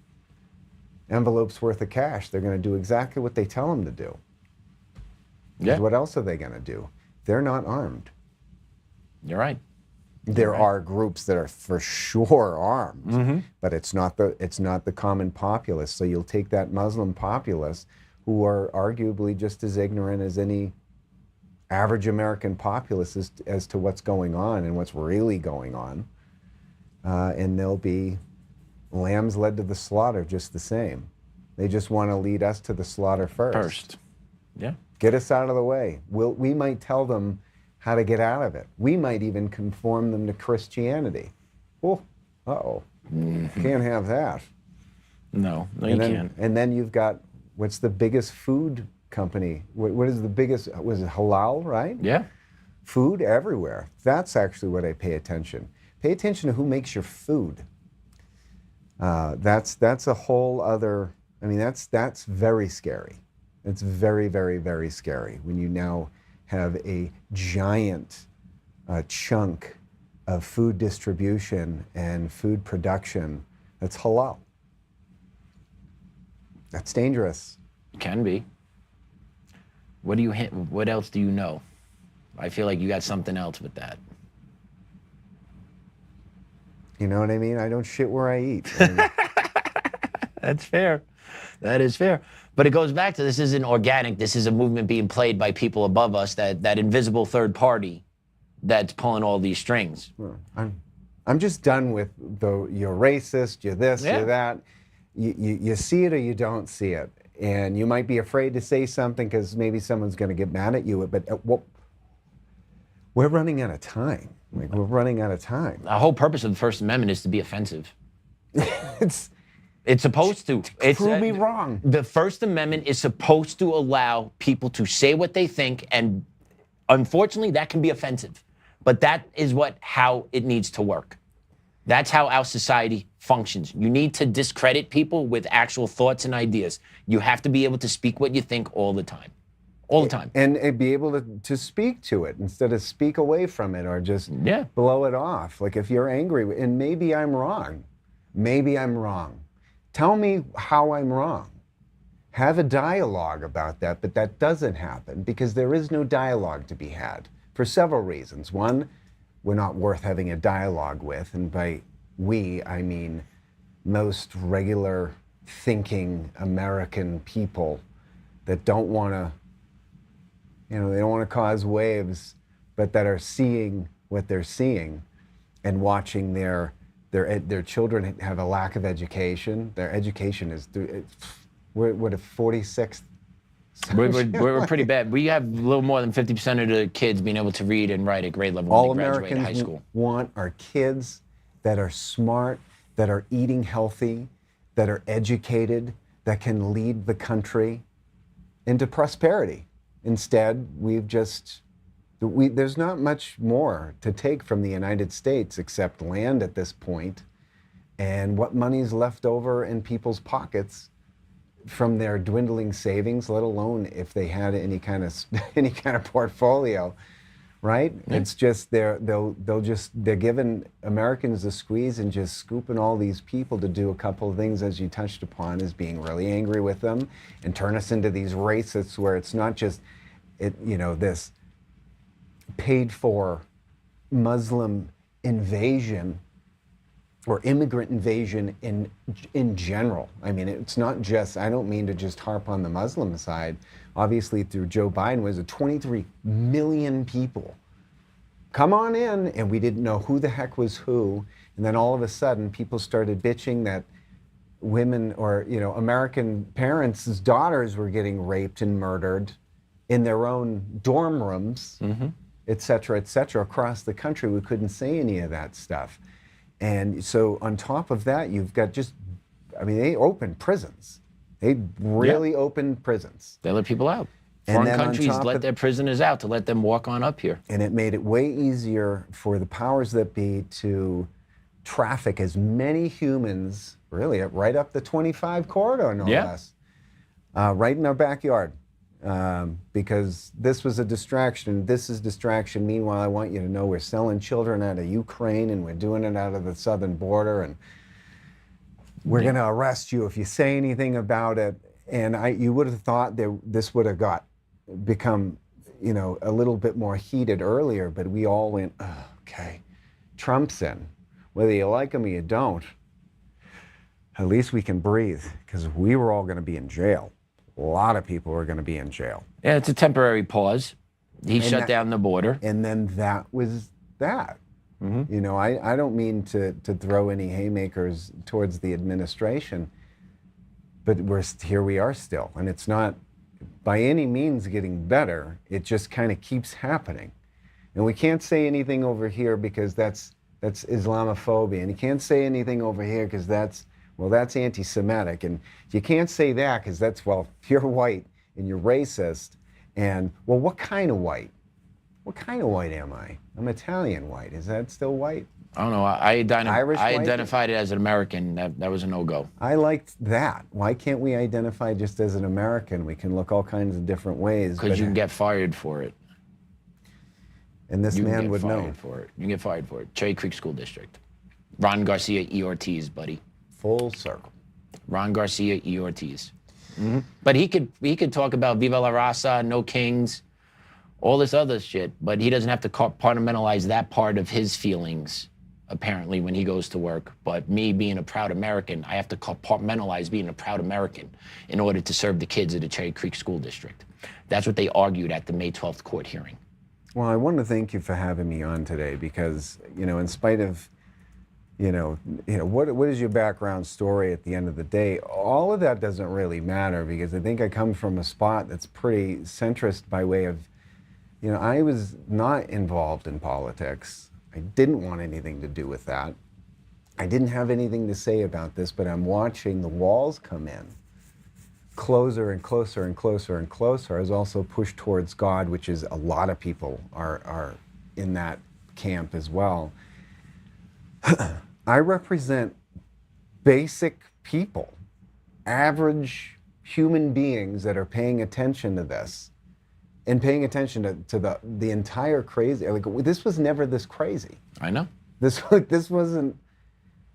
B: envelopes worth of cash? They're going to do exactly what they tell them to do. Yeah. What else are they going to do? They're not armed.
G: You're right.
B: There are groups that are for sure armed, but it's not the common populace. So you'll take that Muslim populace, who are arguably just as ignorant as any average American populace as to what's going on and what's really going on, and they'll be lambs led to the slaughter just the same. They just want to lead us to the slaughter first.
G: Yeah.
B: Get us out of the way. We might tell them how to get out of it. We might even conform them to Christianity. Oh, can't have that.
G: No, you can't.
B: And then you've got, what's the biggest food company? What is the biggest, was it halal, right?
G: Yeah.
B: Food everywhere. That's actually what I pay attention. Pay attention to who makes your food. That's a whole other, I mean, that's very scary. It's very, very, very scary when you now have a giant chunk of food distribution and food production that's halal. That's dangerous.
G: It can be. What else do you know? I feel like you got something else with that.
B: You know what I mean? I don't shit where I eat.
G: That's fair. That is fair. But it goes back to, this isn't organic. This is a movement being played by people above us, that invisible third party that's pulling all these strings.
B: I'm just done with you're racist, you're this, you're that. You see it or you don't see it. And you might be afraid to say something because maybe someone's going to get mad at you. But we're running out of time. We're running out of time.
G: The whole purpose of the First Amendment is to be offensive. It's supposed to.
B: Prove me wrong.
G: The First Amendment is supposed to allow people to say what they think, and unfortunately, that can be offensive. But that is how it needs to work. That's how our society functions. You need to discredit people with actual thoughts and ideas. You have to be able to speak what you think all the time. All the time.
B: And be able to speak to it instead of speak away from it or just blow it off. Like if you're angry, and maybe I'm wrong, Maybe I'm wrong. Tell me how I'm wrong. Have a dialogue about that, but that doesn't happen because there is no dialogue to be had for several reasons. One, we're not worth having a dialogue with, and by we, I mean most regular thinking American people that don't want to, they don't want to cause waves, but that are seeing what they're seeing and watching their children have a lack of education. Their education is through. We're the 46th.
G: We're pretty bad. We have a little more than 50% of the kids being able to read and write at grade level
B: All
G: when they graduate
B: Americans
G: high school.
B: Want are kids that are smart, that are eating healthy, that are educated, that can lead the country into prosperity. Instead, there's not much more to take from the United States except land at this point, and what money's left over in people's pockets from their dwindling savings, let alone if they had any kind of portfolio, right? Yeah. It's just they're giving Americans the squeeze and just scooping all these people to do a couple of things, as you touched upon, is being really angry with them and turn us into these racists where it's not just this paid for Muslim invasion or immigrant invasion in general. I mean, it's not just, I don't mean to just harp on the Muslim side. Obviously, through Joe Biden was 23 million people come on in, and we didn't know who the heck was who. And then all of a sudden, people started bitching that women or, American parents' daughters were getting raped and murdered in their own dorm rooms, et cetera, across the country. We couldn't say any of that stuff. And so on top of that, you've got they open prisons. They really open prisons.
G: They let people out. Foreign countries let their prisoners out to let them walk on up here.
B: And it made it way easier for the powers that be to traffic as many humans, really, right up the 25 corridor, no less, right in our backyard. Because this was a distraction. This is distraction. Meanwhile, I want you to know we're selling children out of Ukraine, and we're doing it out of the southern border, and we're going to arrest you if you say anything about it. And you would have thought that this would have become, a little bit more heated earlier, but we all went, oh, okay, Trump's in. Whether you like him or you don't, at least we can breathe, because we were all going to be in jail. A lot of people are going to be in jail.
G: Yeah, it's a temporary pause. He shut down the border.
B: And then that was that. Mm-hmm. I don't mean to throw any haymakers towards the administration, but here we are still. And it's not by any means getting better. It just kind of keeps happening. And we can't say anything over here because that's Islamophobia. And you can't say anything over here because that's anti-Semitic. And you can't say that because you're white and you're racist. And, what kind of white? What kind of white am I? I'm Italian white. Is that still white?
G: I don't know. I identified it as an American. That was a no-go.
B: I liked that. Why can't we identify just as an American? We can look all kinds of different ways.
G: Because you can get fired for it.
B: And this man would know.
G: You can get fired for it. Cherry Creek School District. Ron Garcia, E. Ortiz, buddy.
B: Full circle.
G: Ron Garcia, E. Ortiz. Mm-hmm. But he could talk about Viva la Raza, no kings, all this other shit, but he doesn't have to compartmentalize that part of his feelings, apparently, when he goes to work. But me being a proud American, I have to compartmentalize being a proud American in order to serve the kids at the Cherry Creek School District. That's what they argued at the May 12th court hearing.
B: Well, I want to thank you for having me on today because, in spite of what is your background story at the end of the day? All of that doesn't really matter because I think I come from a spot that's pretty centrist by way of, I was not involved in politics. I didn't want anything to do with that. I didn't have anything to say about this, but I'm watching the walls come in closer and closer and closer and closer. I was also pushed towards God, which is a lot of people are in that camp as well. I represent basic people, average human beings that are paying attention to this and paying attention to the entire crazy. This was never this crazy.
G: I know.
B: This wasn't,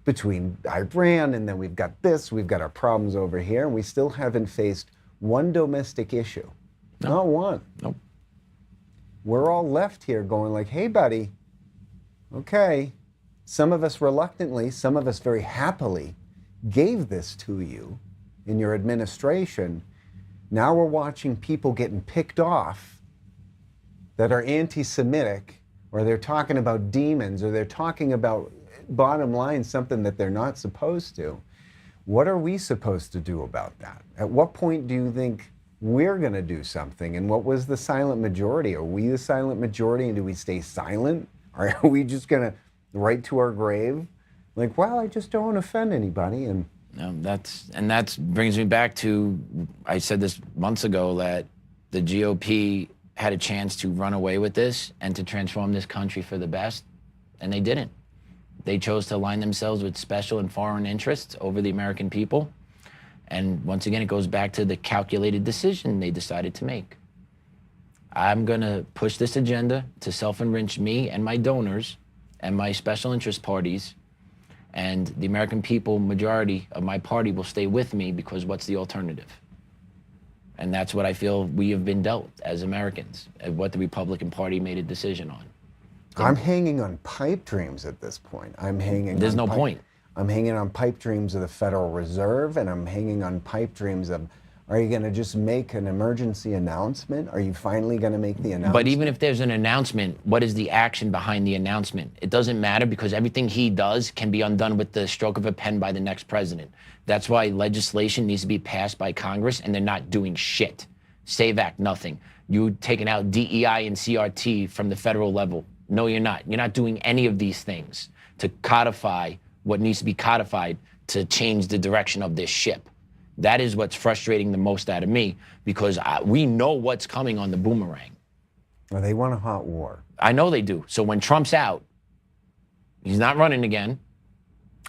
B: between Iran, and then we've got this, we've got our problems over here, and we still haven't faced one domestic issue.
G: No.
B: Not one.
G: Nope.
B: We're all left here going like, hey, buddy, okay. Some of us reluctantly, some of us very happily gave this to you in your administration. Now we're watching people getting picked off that are anti-Semitic, or they're talking about demons, or they're talking about, bottom line, something that they're not supposed to. What are we supposed to do about that? At what point do you think we're going to do something? And what was the silent majority? Are we the silent majority, and do we stay silent? Or are we just going to right to our grave? Like, well, I just don't want to offend anybody. And
G: that brings me back to, I said this months ago, that the GOP had a chance to run away with this and to transform this country for the best, and they didn't. They chose to align themselves with special and foreign interests over the American people. And once again, it goes back to the calculated decision they decided to make. I'm going to push this agenda to self-enrich me and my donors and my special interest parties, and the American people, majority of my party, will stay with me, because what's the alternative? And that's what I feel we have been dealt as Americans, and what the Republican Party made a decision on.
B: I'm hanging on pipe dreams at this point.
G: There's no point.
B: I'm hanging on pipe dreams of the Federal Reserve, and I'm hanging on pipe dreams of, are you going to just make an emergency announcement? Are you finally going to make the announcement?
G: But even if there's an announcement, what is the action behind the announcement? It doesn't matter, because everything he does can be undone with the stroke of a pen by the next president. That's why legislation needs to be passed by Congress, and they're not doing shit. SAVE Act, nothing. You taking out DEI and CRT from the federal level. No, you're not. You're not doing any of these things to codify what needs to be codified to change the direction of this ship. That is what's frustrating the most out of me, because we know what's coming on the boomerang.
B: Well, they want a hot war.
G: I know they do. So when Trump's out, he's not running again.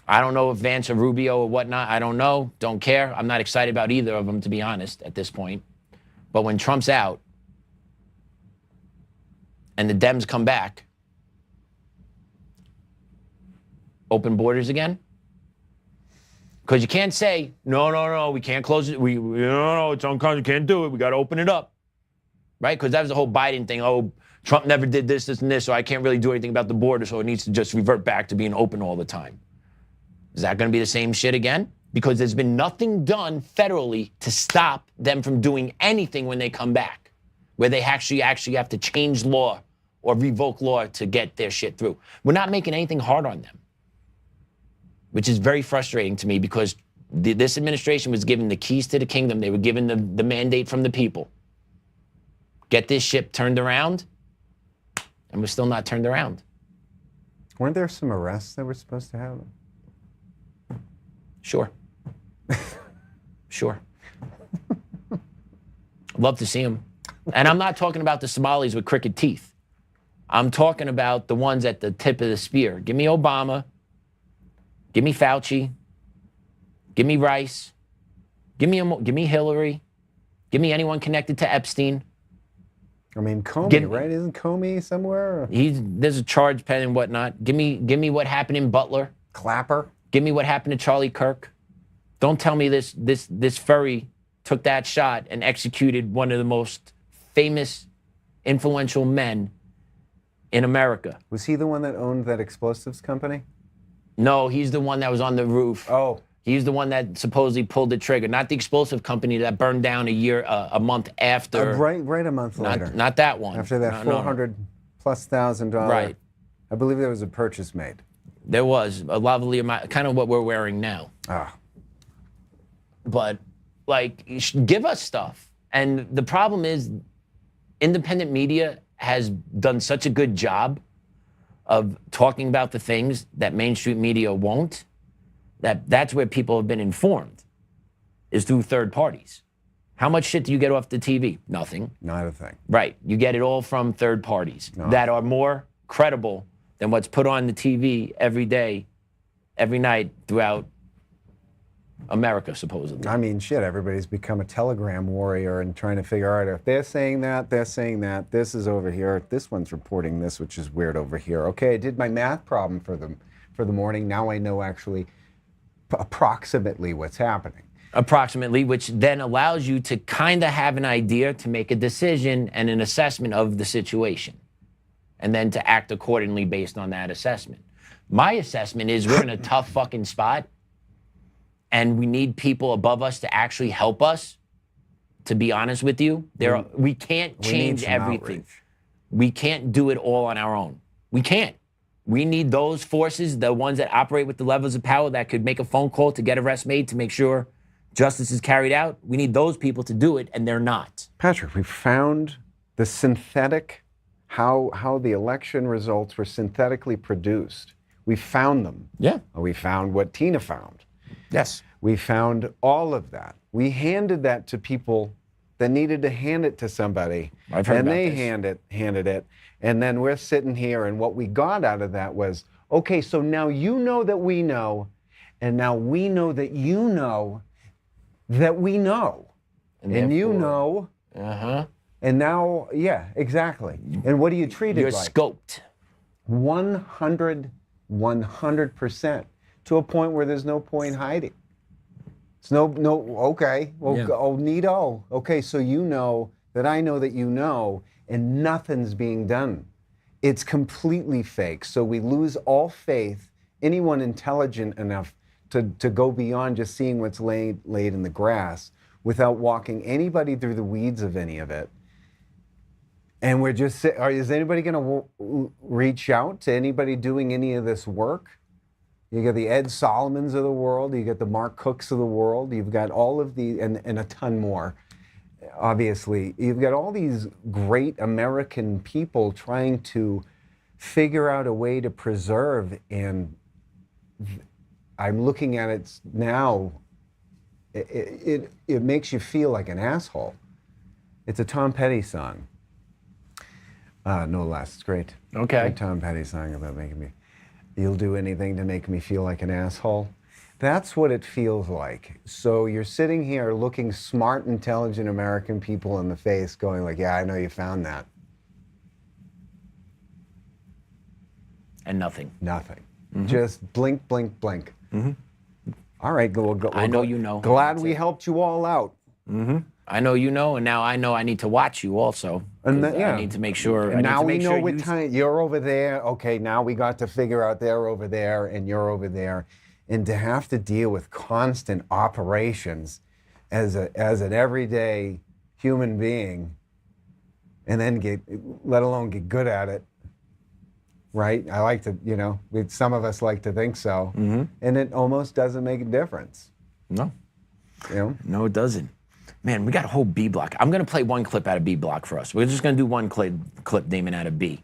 G: I don't know if Vance or Rubio or whatnot. I don't know. Don't care. I'm not excited about either of them, to be honest, at this point. But when Trump's out and the Dems come back, open borders again? Because you can't say, no, we can't close it. No, it's unconscious, can't do it. We got to open it up. Right? Because that was the whole Biden thing. Oh, Trump never did this, this, and this, so I can't really do anything about the border, so it needs to just revert back to being open all the time. Is that going to be the same shit again? Because there's been nothing done federally to stop them from doing anything when they come back, where they actually have to change law or revoke law to get their shit through. We're not making anything hard on them, which is very frustrating to me, because this administration was given the keys to the kingdom. They were given the mandate from the people. Get this ship turned around, and we're still not turned around.
B: Weren't there some arrests that were supposed to happen?
G: Sure. Sure. Love to see them. And I'm not talking about the Somalis with crooked teeth. I'm talking about the ones at the tip of the spear. Give me Obama. Give me Fauci. Give me Rice. Give me Hillary. Give me anyone connected to Epstein.
B: I mean, Comey, right? Isn't Comey somewhere?
G: There's a charge pen and whatnot. Give me what happened in Butler.
B: Clapper.
G: Give me what happened to Charlie Kirk. Don't tell me this furry took that shot and executed one of the most famous, influential men in America.
B: Was he the one that owned that explosives company?
G: No, he's the one that was on the roof.
B: Oh.
G: He's the one that supposedly pulled the trigger, not the explosive company that burned down a month after.
B: Right a month later.
G: Not that one.
B: After that $400,000+.
G: Right.
B: I believe there was a purchase made.
G: There was a lovely amount, kind of what we're wearing now.
B: Ah.
G: But, like, give us stuff. And the problem is, independent media has done such a good job of talking about the things that mainstream media won't, that's where people have been informed, is through third parties. How much shit do you get off the TV? Nothing.
B: Not a thing.
G: Right. You get it all from third parties that are more credible than what's put on the TV every day, every night throughout America, supposedly.
B: I mean, shit, everybody's become a telegram warrior and trying to figure out if they're saying that, this is over here, this one's reporting this, which is weird over here. Okay, I did my math problem for for the morning. Now I know actually approximately what's happening.
G: Approximately, which then allows you to kind of have an idea to make a decision and an assessment of the situation, and then to act accordingly based on that assessment. My assessment is we're in a tough fucking spot, and we need people above us to actually help us. To be honest with you, we can't change everything.
B: Outreach.
G: We can't do it all on our own. We can't. We need those forces, the ones that operate with the levels of power that could make a phone call to get arrests made to make sure justice is carried out. We need those people to do it, and they're not.
B: Patrick, we found the synthetic, how the election results were synthetically produced. We found them.
G: Yeah.
B: We found what Tina found.
G: Yes.
B: We found all of that. We handed that to people that needed to hand it to somebody.
G: I've heard
B: and
G: about
B: they
G: this.
B: handed it. And then we're sitting here, and what we got out of that was, okay, so now you know that we know, and now we know that you know that we know. And you know.
G: Uh-huh.
B: And now, yeah, exactly. And what do you treat it
G: You're
B: like?
G: scoped.
B: 100%, to a point where there's no point hiding. It's okay, well,
G: Yeah.
B: oh, neato. Okay, so you know that I know that you know, and nothing's being done. It's completely fake. So we lose all faith, anyone intelligent enough to go beyond just seeing what's laid in the grass without walking anybody through the weeds of any of it. And we're just, is anybody going to reach out to anybody doing any of this work? You got the Ed Solomons of the world, you got the Mark Cooks of the world, you've got all of the, and a ton more, obviously. You've got all these great American people trying to figure out a way to preserve, and I'm looking at it now, it makes you feel like an asshole. It's a Tom Petty song. No less, it's great.
G: Okay.
B: Great Tom Petty song about making me, you'll do anything to make me feel like an asshole. That's what it feels like. So you're sitting here looking smart, intelligent American people in the face going like, yeah, I know you found that.
G: And nothing.
B: Nothing. Just blink, blink, blink. All right,
G: I know you know.
B: Glad
G: That's
B: we
G: it.
B: helped you all out.
G: I know you know, and now I know I need to watch you also.
B: And
G: 'Cause
B: yeah.
G: I need to make sure.
B: And now we know
G: you
B: what time you're over there. Okay, now we got to figure out they're over there and you're over there, and to have to deal with constant operations as an everyday human being, and then let alone get good at it. Right? I like to, some of us like to think so, and it almost doesn't make a difference.
G: No.
B: You know?
G: No, it doesn't. Man, we got a whole B block. I'm going to play one clip out of B block for us. We're just going to do one clip, Damon, out of B.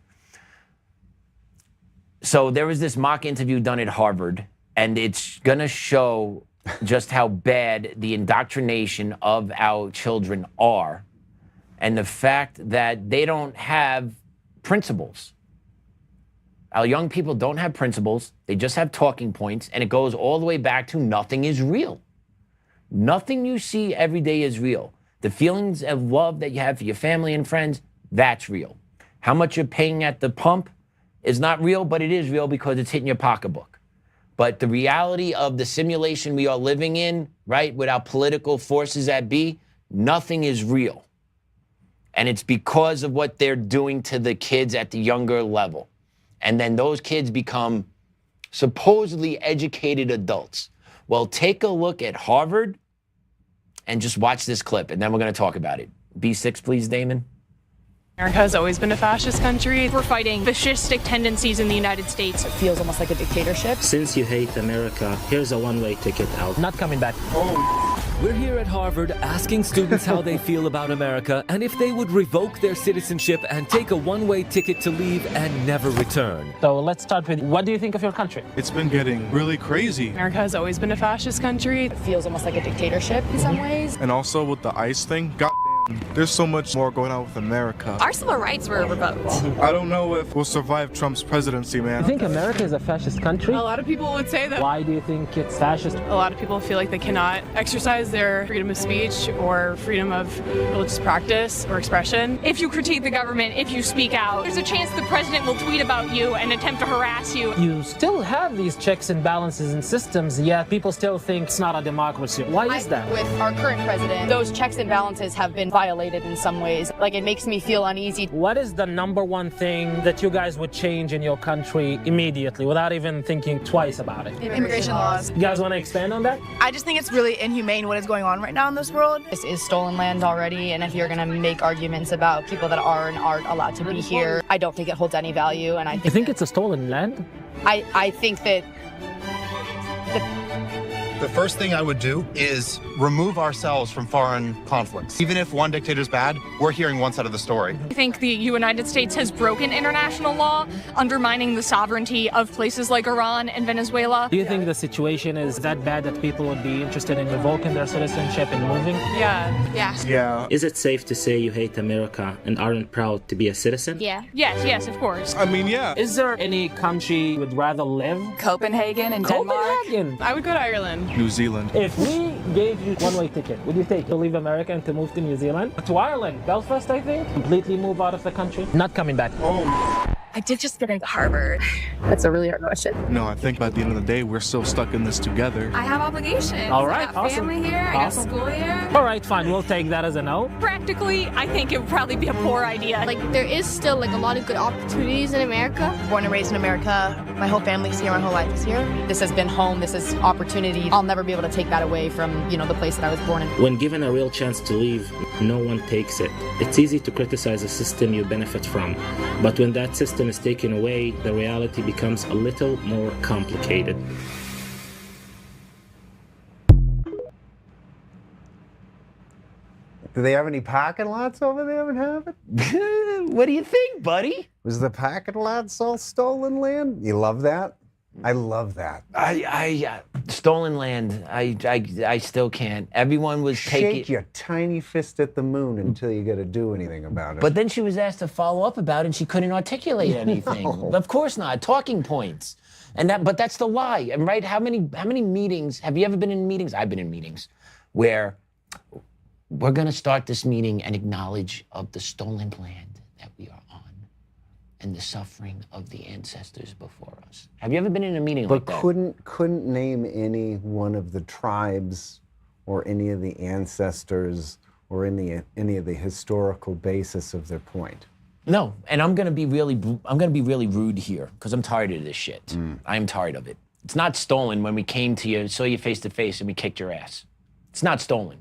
G: So there was this mock interview done at Harvard, and it's going to show just how bad the indoctrination of our children are, and the fact that they don't have principles. Our young people don't have principles. They just have talking points, and it goes all the way back to nothing is real. Nothing you see every day is real. The feelings of love that you have for your family and friends, that's real. How much you're paying at the pump is not real, but it is real because it's hitting your pocketbook. But the reality of the simulation we are living in, right, with our political forces at B, nothing is real. And it's because of what they're doing to the kids at the younger level. And then those kids become supposedly educated adults. Well, take a look at Harvard and just watch this clip, and then we're going to talk about it. B6, please, Damon.
I: America has always been a fascist country. We're fighting fascistic tendencies in the United States.
J: It feels almost like a dictatorship.
K: Since you hate America, here's a one-way ticket out.
D: Not coming back.
L: We're here at Harvard asking students how they feel about America and if they would revoke their citizenship and take a one-way ticket to leave and never return.
K: So let's start with, what do you think of your country?
M: It's been getting really crazy.
I: America has always been a fascist country.
J: It feels almost like a dictatorship in some ways.
M: And also with the ICE thing, goddamn, There's so much more going on with America.
J: Our civil rights were revoked.
M: I don't know if we'll survive Trump's presidency, man.
K: You think America is a fascist country?
I: A lot of people would say that.
K: Why do you think it's fascist?
I: A lot of people feel like they cannot exercise their freedom of speech or freedom of religious practice or expression. If you critique the government, if you speak out, there's a chance the president will tweet about you and attempt to harass you.
K: You still have these checks and balances and systems, yet people still think it's not a democracy. Why is that?
J: With our current president, those checks and balances have been violated in some ways. Like, it makes me feel uneasy.
K: What is the number one thing that you guys would change in your country immediately without even thinking twice about it?
J: Immigration laws.
K: You guys want to expand on that?
J: I just think it's really inhumane what is going on right now in this world. This is stolen land already, and if you're going to make arguments about people that are and aren't allowed to be here, I don't think it holds any value. And
K: You think it's a stolen land?
J: I think that
N: the first thing I would do is remove ourselves from foreign conflicts. Even if one dictator's bad, we're hearing one side of the story.
I: I think the United States has broken international law, undermining the sovereignty of places like Iran and Venezuela.
K: Do you think the situation is that bad that people would be interested in revoking their citizenship and moving?
I: Yeah.
K: Is it safe to say you hate America and aren't proud to be a citizen?
I: Yeah. Yes, of course.
M: I mean, yeah.
K: Is there any country you would rather live?
J: Copenhagen and
K: Copenhagen!
I: I would go to Ireland.
M: New Zealand.
K: If we gave you one-way ticket, would you take to leave America and to move to New Zealand? To Ireland, Belfast, I think? Completely move out of the country? Not coming back.
J: I did just get into Harvard. That's a really hard question.
M: No, I think by the end of the day, we're still stuck in this together.
J: I have obligations.
K: All right,
J: I got family here. I got school here.
K: All right, fine. We'll take that as a no.
I: Practically, I think it would probably be a poor idea.
O: Like, there is still, like, a lot of good opportunities in America.
J: Born and raised in America. My whole family's here. My whole life is here. This has been home. This is opportunity. I'll never be able to take that away from, the place that I was born in.
K: When given a real chance to leave, no one takes it. It's easy to criticize a system you benefit from, but when that system is taken away, the reality becomes a little more complicated.
B: Do they have any parking lots over there in Harvard?
G: What do you think, buddy?
B: Was the parking lots all stolen land? You love that? I love that.
G: Stolen land. I still can't. Everyone was taking.
B: Shake your tiny fist at the moon until you got to do anything about it.
G: But then she was asked to follow up about it, and she couldn't articulate anything.
B: No.
G: Of course not. Talking points. But that's the lie. And right? How many meetings have you ever been in meetings? I've been in meetings where we're going to start this meeting and acknowledge of the stolen land that we are on and the suffering of the ancestors before us. Have you ever been in a meeting like that?
B: But couldn't name any one of the tribes or any of the ancestors or any of the historical basis of their point.
G: No, and I'm gonna be really rude here because I'm tired of this shit. I'm tired of it. It's not stolen when we came to you, saw you face to face, and we kicked your ass. It's not stolen.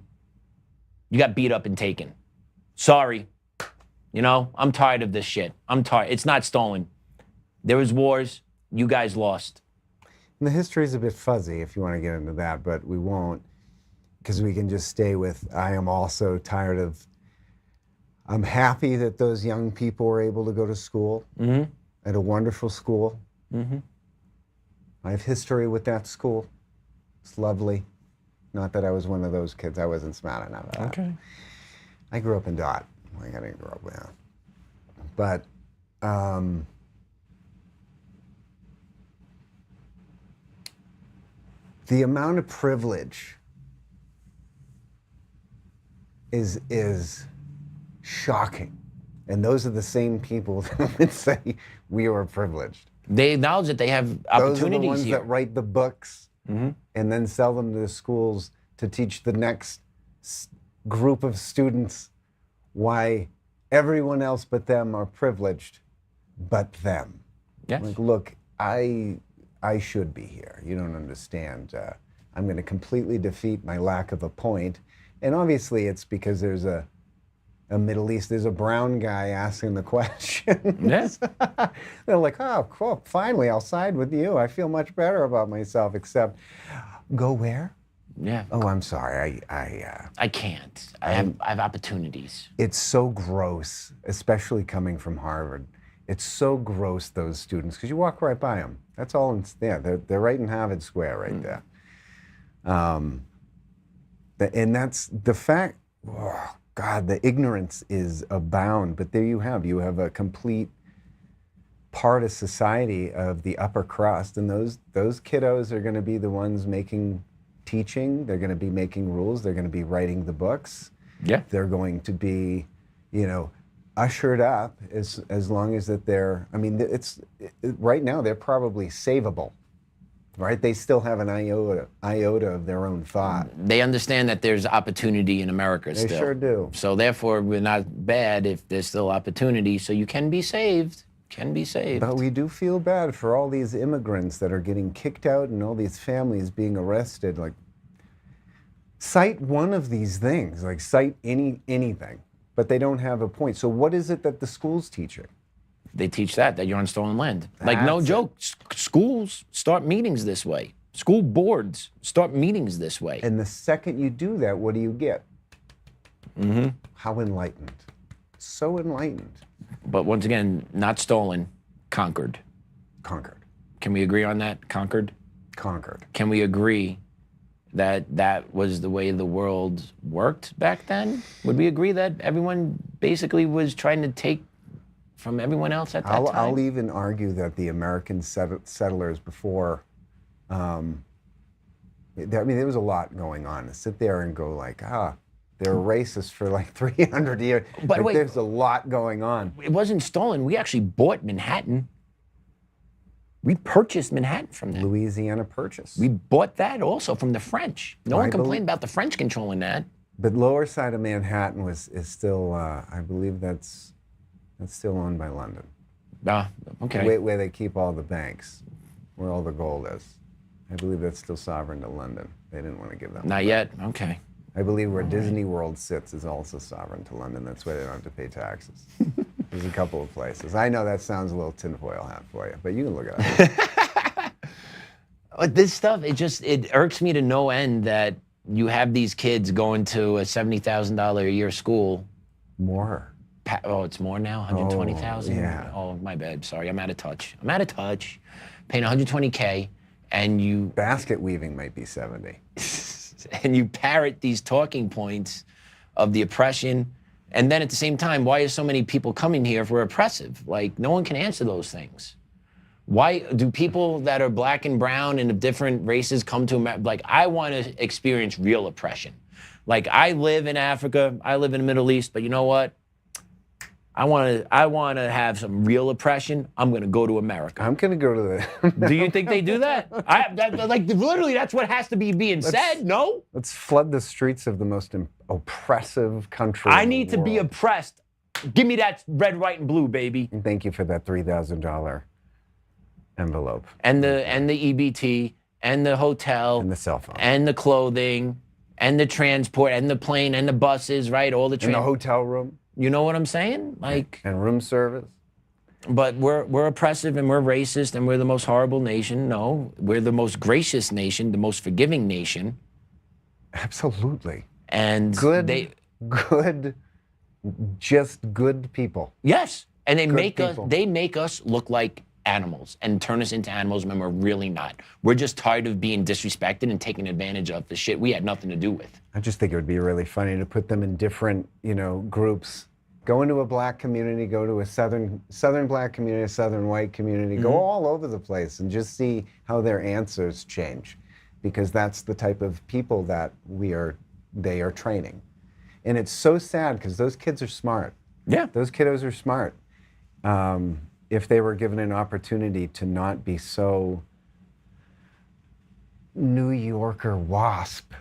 G: You got beat up and taken. Sorry. I'm tired of this shit. I'm tired. It's not stolen. There was wars. You guys lost.
B: And the history is a bit fuzzy if you want to get into that, but we won't, because we can just stay with, I am also tired of, I'm happy that those young people were able to go to school, at a wonderful school. I have history with that school. It's lovely. Not that I was one of those kids. I wasn't smart enough.
G: Okay.
B: I grew up in Dot. I didn't grow up there. But the amount of privilege is shocking. And those are the same people that would say we were privileged.
G: They acknowledge that they have opportunities
B: Those are the ones
G: here.
B: that write the books and then sell them to the schools to teach the next group of students why everyone else but them are privileged, but them.
G: Yes.
B: Like, look, I should be here. You don't understand. I'm going to completely defeat my lack of a point. And obviously it's because there's a Middle East, there's a brown guy asking the question.
G: Yes.
B: They're like, oh, cool, finally, I'll side with you. I feel much better about myself, except, go where?
G: Yeah.
B: Oh, I'm sorry.
G: I can't. I have opportunities.
B: It's so gross, especially coming from Harvard. It's so gross, those students, because you walk right by them. That's all it's there. They're right in Harvard Square right there. And that's the fact, God, the ignorance is abound. But there you have a complete part of society of the upper crust, and those kiddos are going to be the ones teaching. They're going to be making rules. They're going to be writing the books.
G: Yeah.
B: They're going to be, ushered up as long as that they're. I mean, right now they're probably savable, right? They still have an iota of their own thought.
G: They understand that there's opportunity in America still.
B: They sure do.
G: So therefore, we're not bad if there's still opportunity. So you can be saved. Can be saved.
B: But we do feel bad for all these immigrants that are getting kicked out and all these families being arrested. Like, cite one of these things, like cite anything, but they don't have a point. So what is it that the schools teaching?
G: They teach that you're on stolen land. Like, no joke, schools start meetings this way. School boards start meetings this way.
B: And the second you do that, what do you get?
G: Mm-hmm.
B: How enlightened. So enlightened.
G: But once again, not stolen, conquered.
B: Conquered.
G: Can we agree on that? Conquered?
B: Conquered.
G: Can we agree that that was the way the world worked back then? Would we agree that everyone basically was trying to take from everyone else at that time?
B: I'll even argue that the American settlers before, there was a lot going on. To sit there and go like, they're racist for like 300 years.
G: But wait,
B: there's a lot going on.
G: It wasn't stolen. We actually bought Manhattan. We purchased Manhattan from them.
B: Louisiana Purchase.
G: We bought that also from the French. No one complained about the French controlling that.
B: But lower side of Manhattan is still, I believe that's still owned by London.
G: Okay.
B: Where they keep all the banks, where all the gold is. I believe that's still sovereign to London. They didn't want to give that.
G: Not yet. Okay.
B: I believe where Disney World sits is also sovereign to London. That's why they don't have to pay taxes. There's a couple of places. I know that sounds a little tinfoil hat for you, but you can look it up.
G: This stuff, it irks me to no end that you have these kids going to a $70,000 a year school.
B: More.
G: Oh, it's more now? 120,000?
B: Yeah.
G: Oh, my bad. Sorry, I'm out of touch. Paying $120K, and you...
B: Basket weaving might be 70.
G: And you parrot these talking points of the oppression, and then at the same time, why are so many people coming here if we're oppressive? Like, no one can answer those things. Why do people that are black and brown and of different races come to America? Like, I want to experience real oppression. Like, I live in Africa, I live in the Middle East, but you know what? I want to have some real oppression. I'm going to go to America.
B: I'm going to go to the...
G: Do you think they do that? Literally, that's what has to be being said, no?
B: Let's flood the streets of the most oppressive country
G: I need to be oppressed. Give me that red, white, and blue, baby.
B: And thank you for that $3,000 envelope.
G: And the EBT, and the hotel.
B: And the cell phone.
G: And the clothing, and the transport, and the plane, and the buses, right? All the
B: And the hotel room.
G: You know what I'm saying? Like,
B: and room service.
G: But we're oppressive and we're racist and we're the most horrible nation. No, we're the most gracious nation, the most forgiving nation.
B: Absolutely.
G: And
B: just good people.
G: Yes, and they make us look like animals and turn us into animals when we're really not. We're just tired of being disrespected and taken advantage of the shit we had nothing to do with.
B: I just think it would be really funny to put them in different, groups. Go into a black community, go to a southern black community, a southern white community, go all over the place and just see how their answers change. Because that's the type of people that they are training. And it's so sad because those kids are smart.
G: Yeah.
B: Those kiddos are smart. If they were given an opportunity to not be so New Yorker WASP,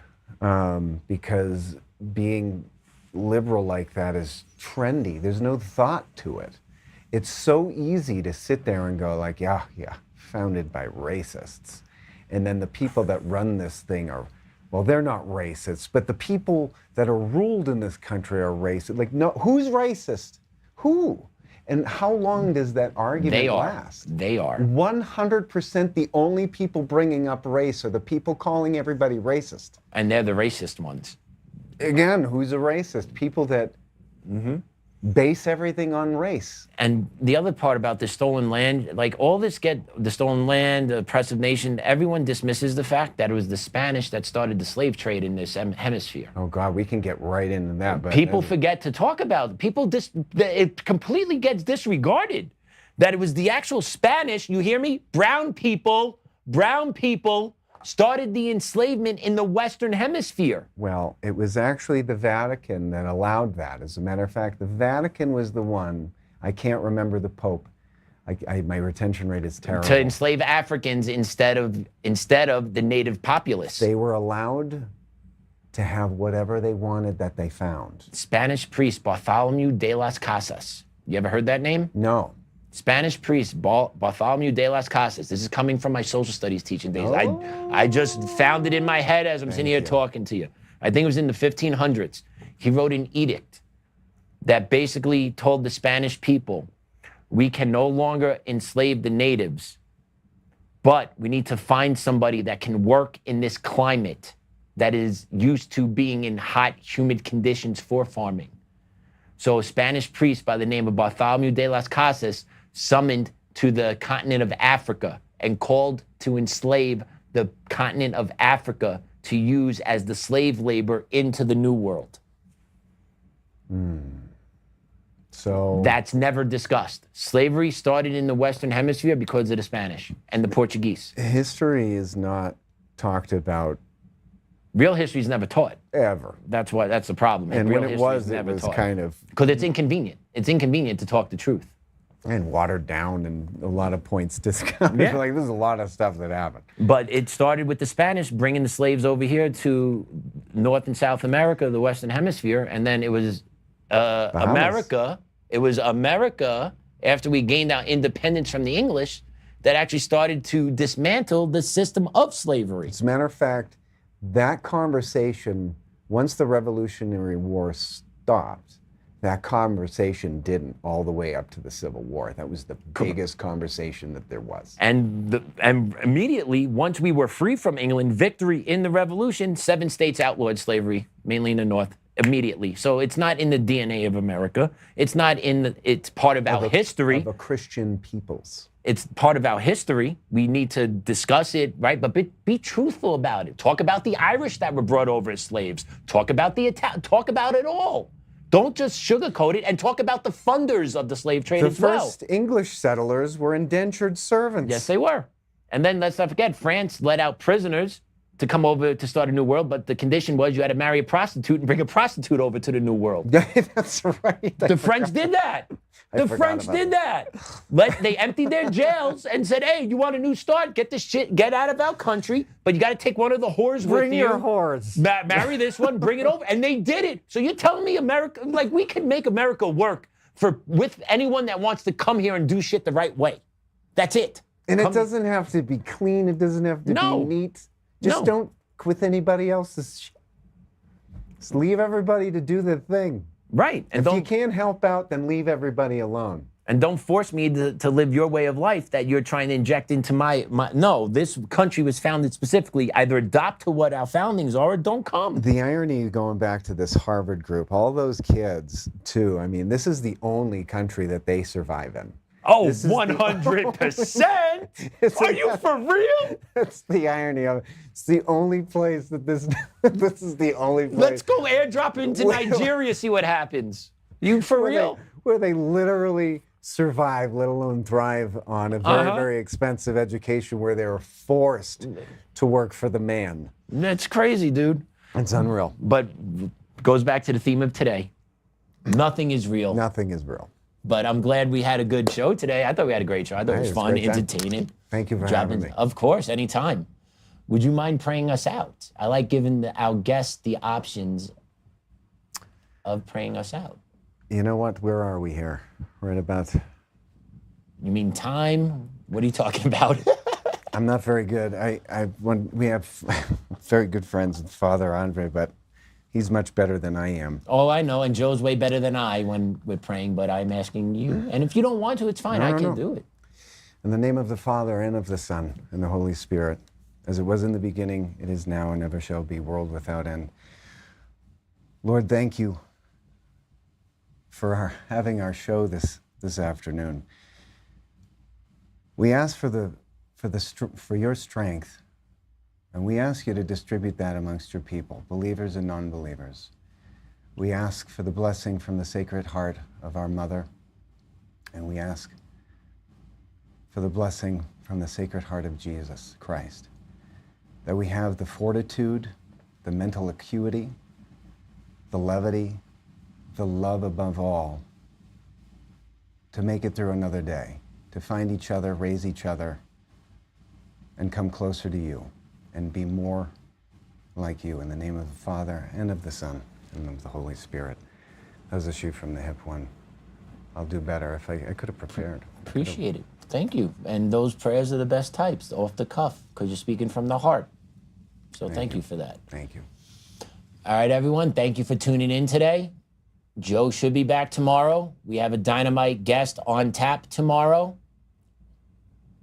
B: because being liberal like that is trendy. There's no thought to it. It's so easy to sit there and go like, yeah, founded by racists. And then the people that run this thing are, well, they're not racists, but the people that are ruled in this country are racist. Like, no, who's racist? Who? And how long does that argument last?
G: They are.
B: 100% the only people bringing up race are the people calling everybody racist.
G: And they're the racist ones.
B: Again, who's a racist? People that base everything on race.
G: And the other part about the stolen land, like all this the stolen land, the oppressive nation, everyone dismisses the fact that it was the Spanish that started the slave trade in this hemisphere.
B: Oh God, we can get right into that. But
G: people forget to talk about it. It completely gets disregarded that it was the actual Spanish, you hear me? Brown people started the enslavement in the Western Hemisphere.
B: Well, it was actually the Vatican that allowed that. As a matter of fact, the Vatican was the one, I can't remember the Pope. My retention rate is terrible.
G: To enslave Africans instead of the native populace.
B: They were allowed to have whatever they wanted that they found.
G: Spanish priest Bartholomew de las Casas. You ever heard that name?
B: No.
G: Spanish priest Bartholomew de las Casas. This is coming from my social studies teaching days.
B: Oh.
G: I just found it in my head as I'm sitting here talking to you. I think it was in the 1500s. He wrote an edict that basically told the Spanish people, we can no longer enslave the natives, but we need to find somebody that can work in this climate that is used to being in hot, humid conditions for farming. So a Spanish priest by the name of Bartholomew de las Casas summoned to the continent of Africa and called to enslave the continent of Africa to use as the slave labor into the New World.
B: So
G: that's never discussed. Slavery started in the Western Hemisphere because of the Spanish and the Portuguese.
B: History is not talked about.
G: Real history is never taught.
B: Ever.
G: That's the problem.
B: And
G: real
B: when it was kind of...
G: Because it's inconvenient. It's inconvenient to talk the truth.
B: And watered down and a lot of points discounted.
G: Yeah.
B: Like, there's a lot of stuff that happened.
G: But it started with the Spanish bringing the slaves over here to North and South America, the Western Hemisphere, and then it was America. It was America, after we gained our independence from the English, that actually started to dismantle the system of slavery.
B: As a matter of fact, that conversation, once the Revolutionary War stopped, that conversation didn't all the way up to the Civil War. That was the biggest conversation that there was.
G: And immediately, once we were free from England, victory in the Revolution, 7 states outlawed slavery, mainly in the North, immediately. So it's not in the DNA of America. It's not it's part of our history.
B: Of the Christian peoples.
G: It's part of our history. We need to discuss it, right? But be truthful about it. Talk about the Irish that were brought over as slaves. Talk about the talk about it all. Don't just sugarcoat it, and talk about the funders of the slave trade as well.
B: The first English settlers were indentured servants.
G: Yes, they were. And then let's not forget, France let out prisoners to come over to start a new world, but the condition was you had to marry a prostitute and bring a prostitute over to the new world.
B: That's right.
G: The French did that. The French did that. They emptied their jails and said, hey, you want a new start? Get this shit, get out of our country, but you got to take one of the whores with you.
B: Bring your whores.
G: Marry this one, bring it over. And they did it. So you're telling me America, like we can make America work with anyone that wants to come here and do shit the right way. That's it.
B: And it doesn't have to be clean. It doesn't have to be neat. Just don't with anybody else's shit. Just leave everybody to do their thing.
G: Right.
B: And if you can't help out, then leave everybody alone.
G: And don't force me to live your way of life that you're trying to inject into my... No, this country was founded specifically. Either adopt to what our foundings are or don't come.
B: The irony going back to this Harvard group, all those kids, too, I mean, this is the only country that they survive in.
G: Oh, 100%? Are you for real?
B: That's the irony of it. It's the only place that this is the only place.
G: Let's go airdrop into Nigeria, see what happens. You for real?
B: Where they literally survive, let alone thrive on a very, very expensive education where they were forced to work for the man.
G: That's crazy, dude.
B: It's unreal.
G: But goes back to the theme of today. Nothing is real.
B: Nothing is real.
G: But I'm glad we had a good show today. I thought we had a great show. I thought it was fun, entertaining.
B: Thank you for having me.
G: Of course, anytime. Would you mind praying us out? I like giving our guests the options of praying us out.
B: You know what? Where are we here? Right about...
G: You mean time? What are you talking about?
B: I'm not very good. We have very good friends with Father Andre, but he's much better than I am.
G: Oh, I know, and Joe's way better than I when we're praying, but I'm asking you. And if you don't want to, it's fine. I can do it.
B: In the name of the Father, and of the Son, and the Holy Spirit, as it was in the beginning, it is now, and ever shall be, world without end. Lord, thank you for having our show this afternoon. We ask for your strength, and we ask you to distribute that amongst your people, believers and non-believers. We ask for the blessing from the Sacred Heart of our Mother, and we ask for the blessing from the Sacred Heart of Jesus Christ, that we have the fortitude, the mental acuity, the levity, the love above all, to make it through another day, to find each other, raise each other, and come closer to you, and be more like you. In the name of the Father, and of the Son, and of the Holy Spirit. That was a shoot from the hip one. I'll do better if I could have prepared.
G: Appreciate it. Thank you. And those prayers are the best types, off the cuff, because you're speaking from the heart. So thank you for that.
B: Thank you.
G: All right, everyone. Thank you for tuning in today. Joe should be back tomorrow. We have a dynamite guest on tap tomorrow.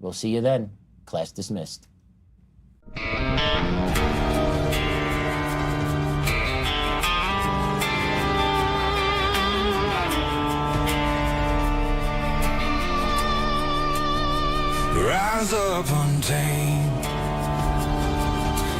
G: We'll see you then. Class dismissed.
P: Rise up untamed,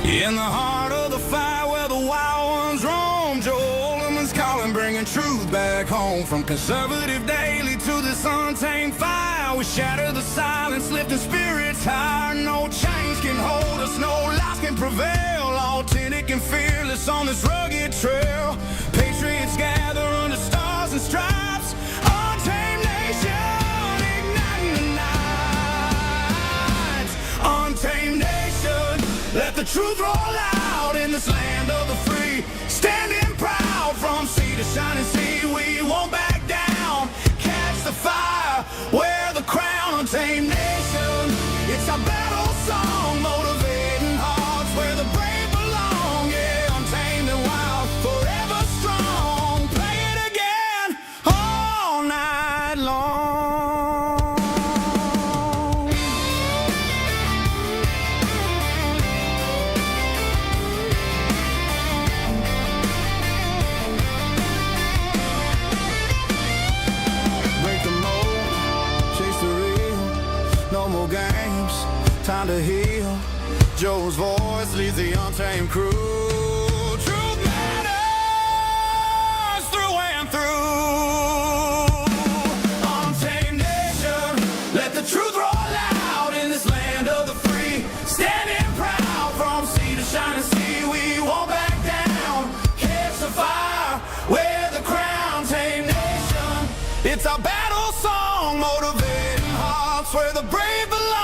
P: in the heart of the fire where the wild ones roam. Joe Oltmann's calling, bringing truth back home. From conservative daily to this untamed fire, we shatter the silence, lifting spirits higher. No chains can hold us, no lies can prevail. Authentic and fearless on this rugged trail. Patriots gather under stars and stripes. Untamed nation, igniting the night. Untamed nation, let the truth roll out in this land of the free. Standing proud from sea to shining sea, we won't back down. Catch the fire, wear the crown. Untamed nation, it's our battle song, motivating hearts where the brave belong. Yeah, untamed and wild, forever strong. Play it again all night long. Break the mold, chase the real, no more games, time to heal. Joe's voice leads the untamed crew. Truth matters through and through. Untamed nation, let the truth roll out in this land of the free. Standing proud from sea to shining sea, we won't back down. Catch the fire, wear the crown. Untamed nation, it's our battle song, motivating hearts where the brave belong.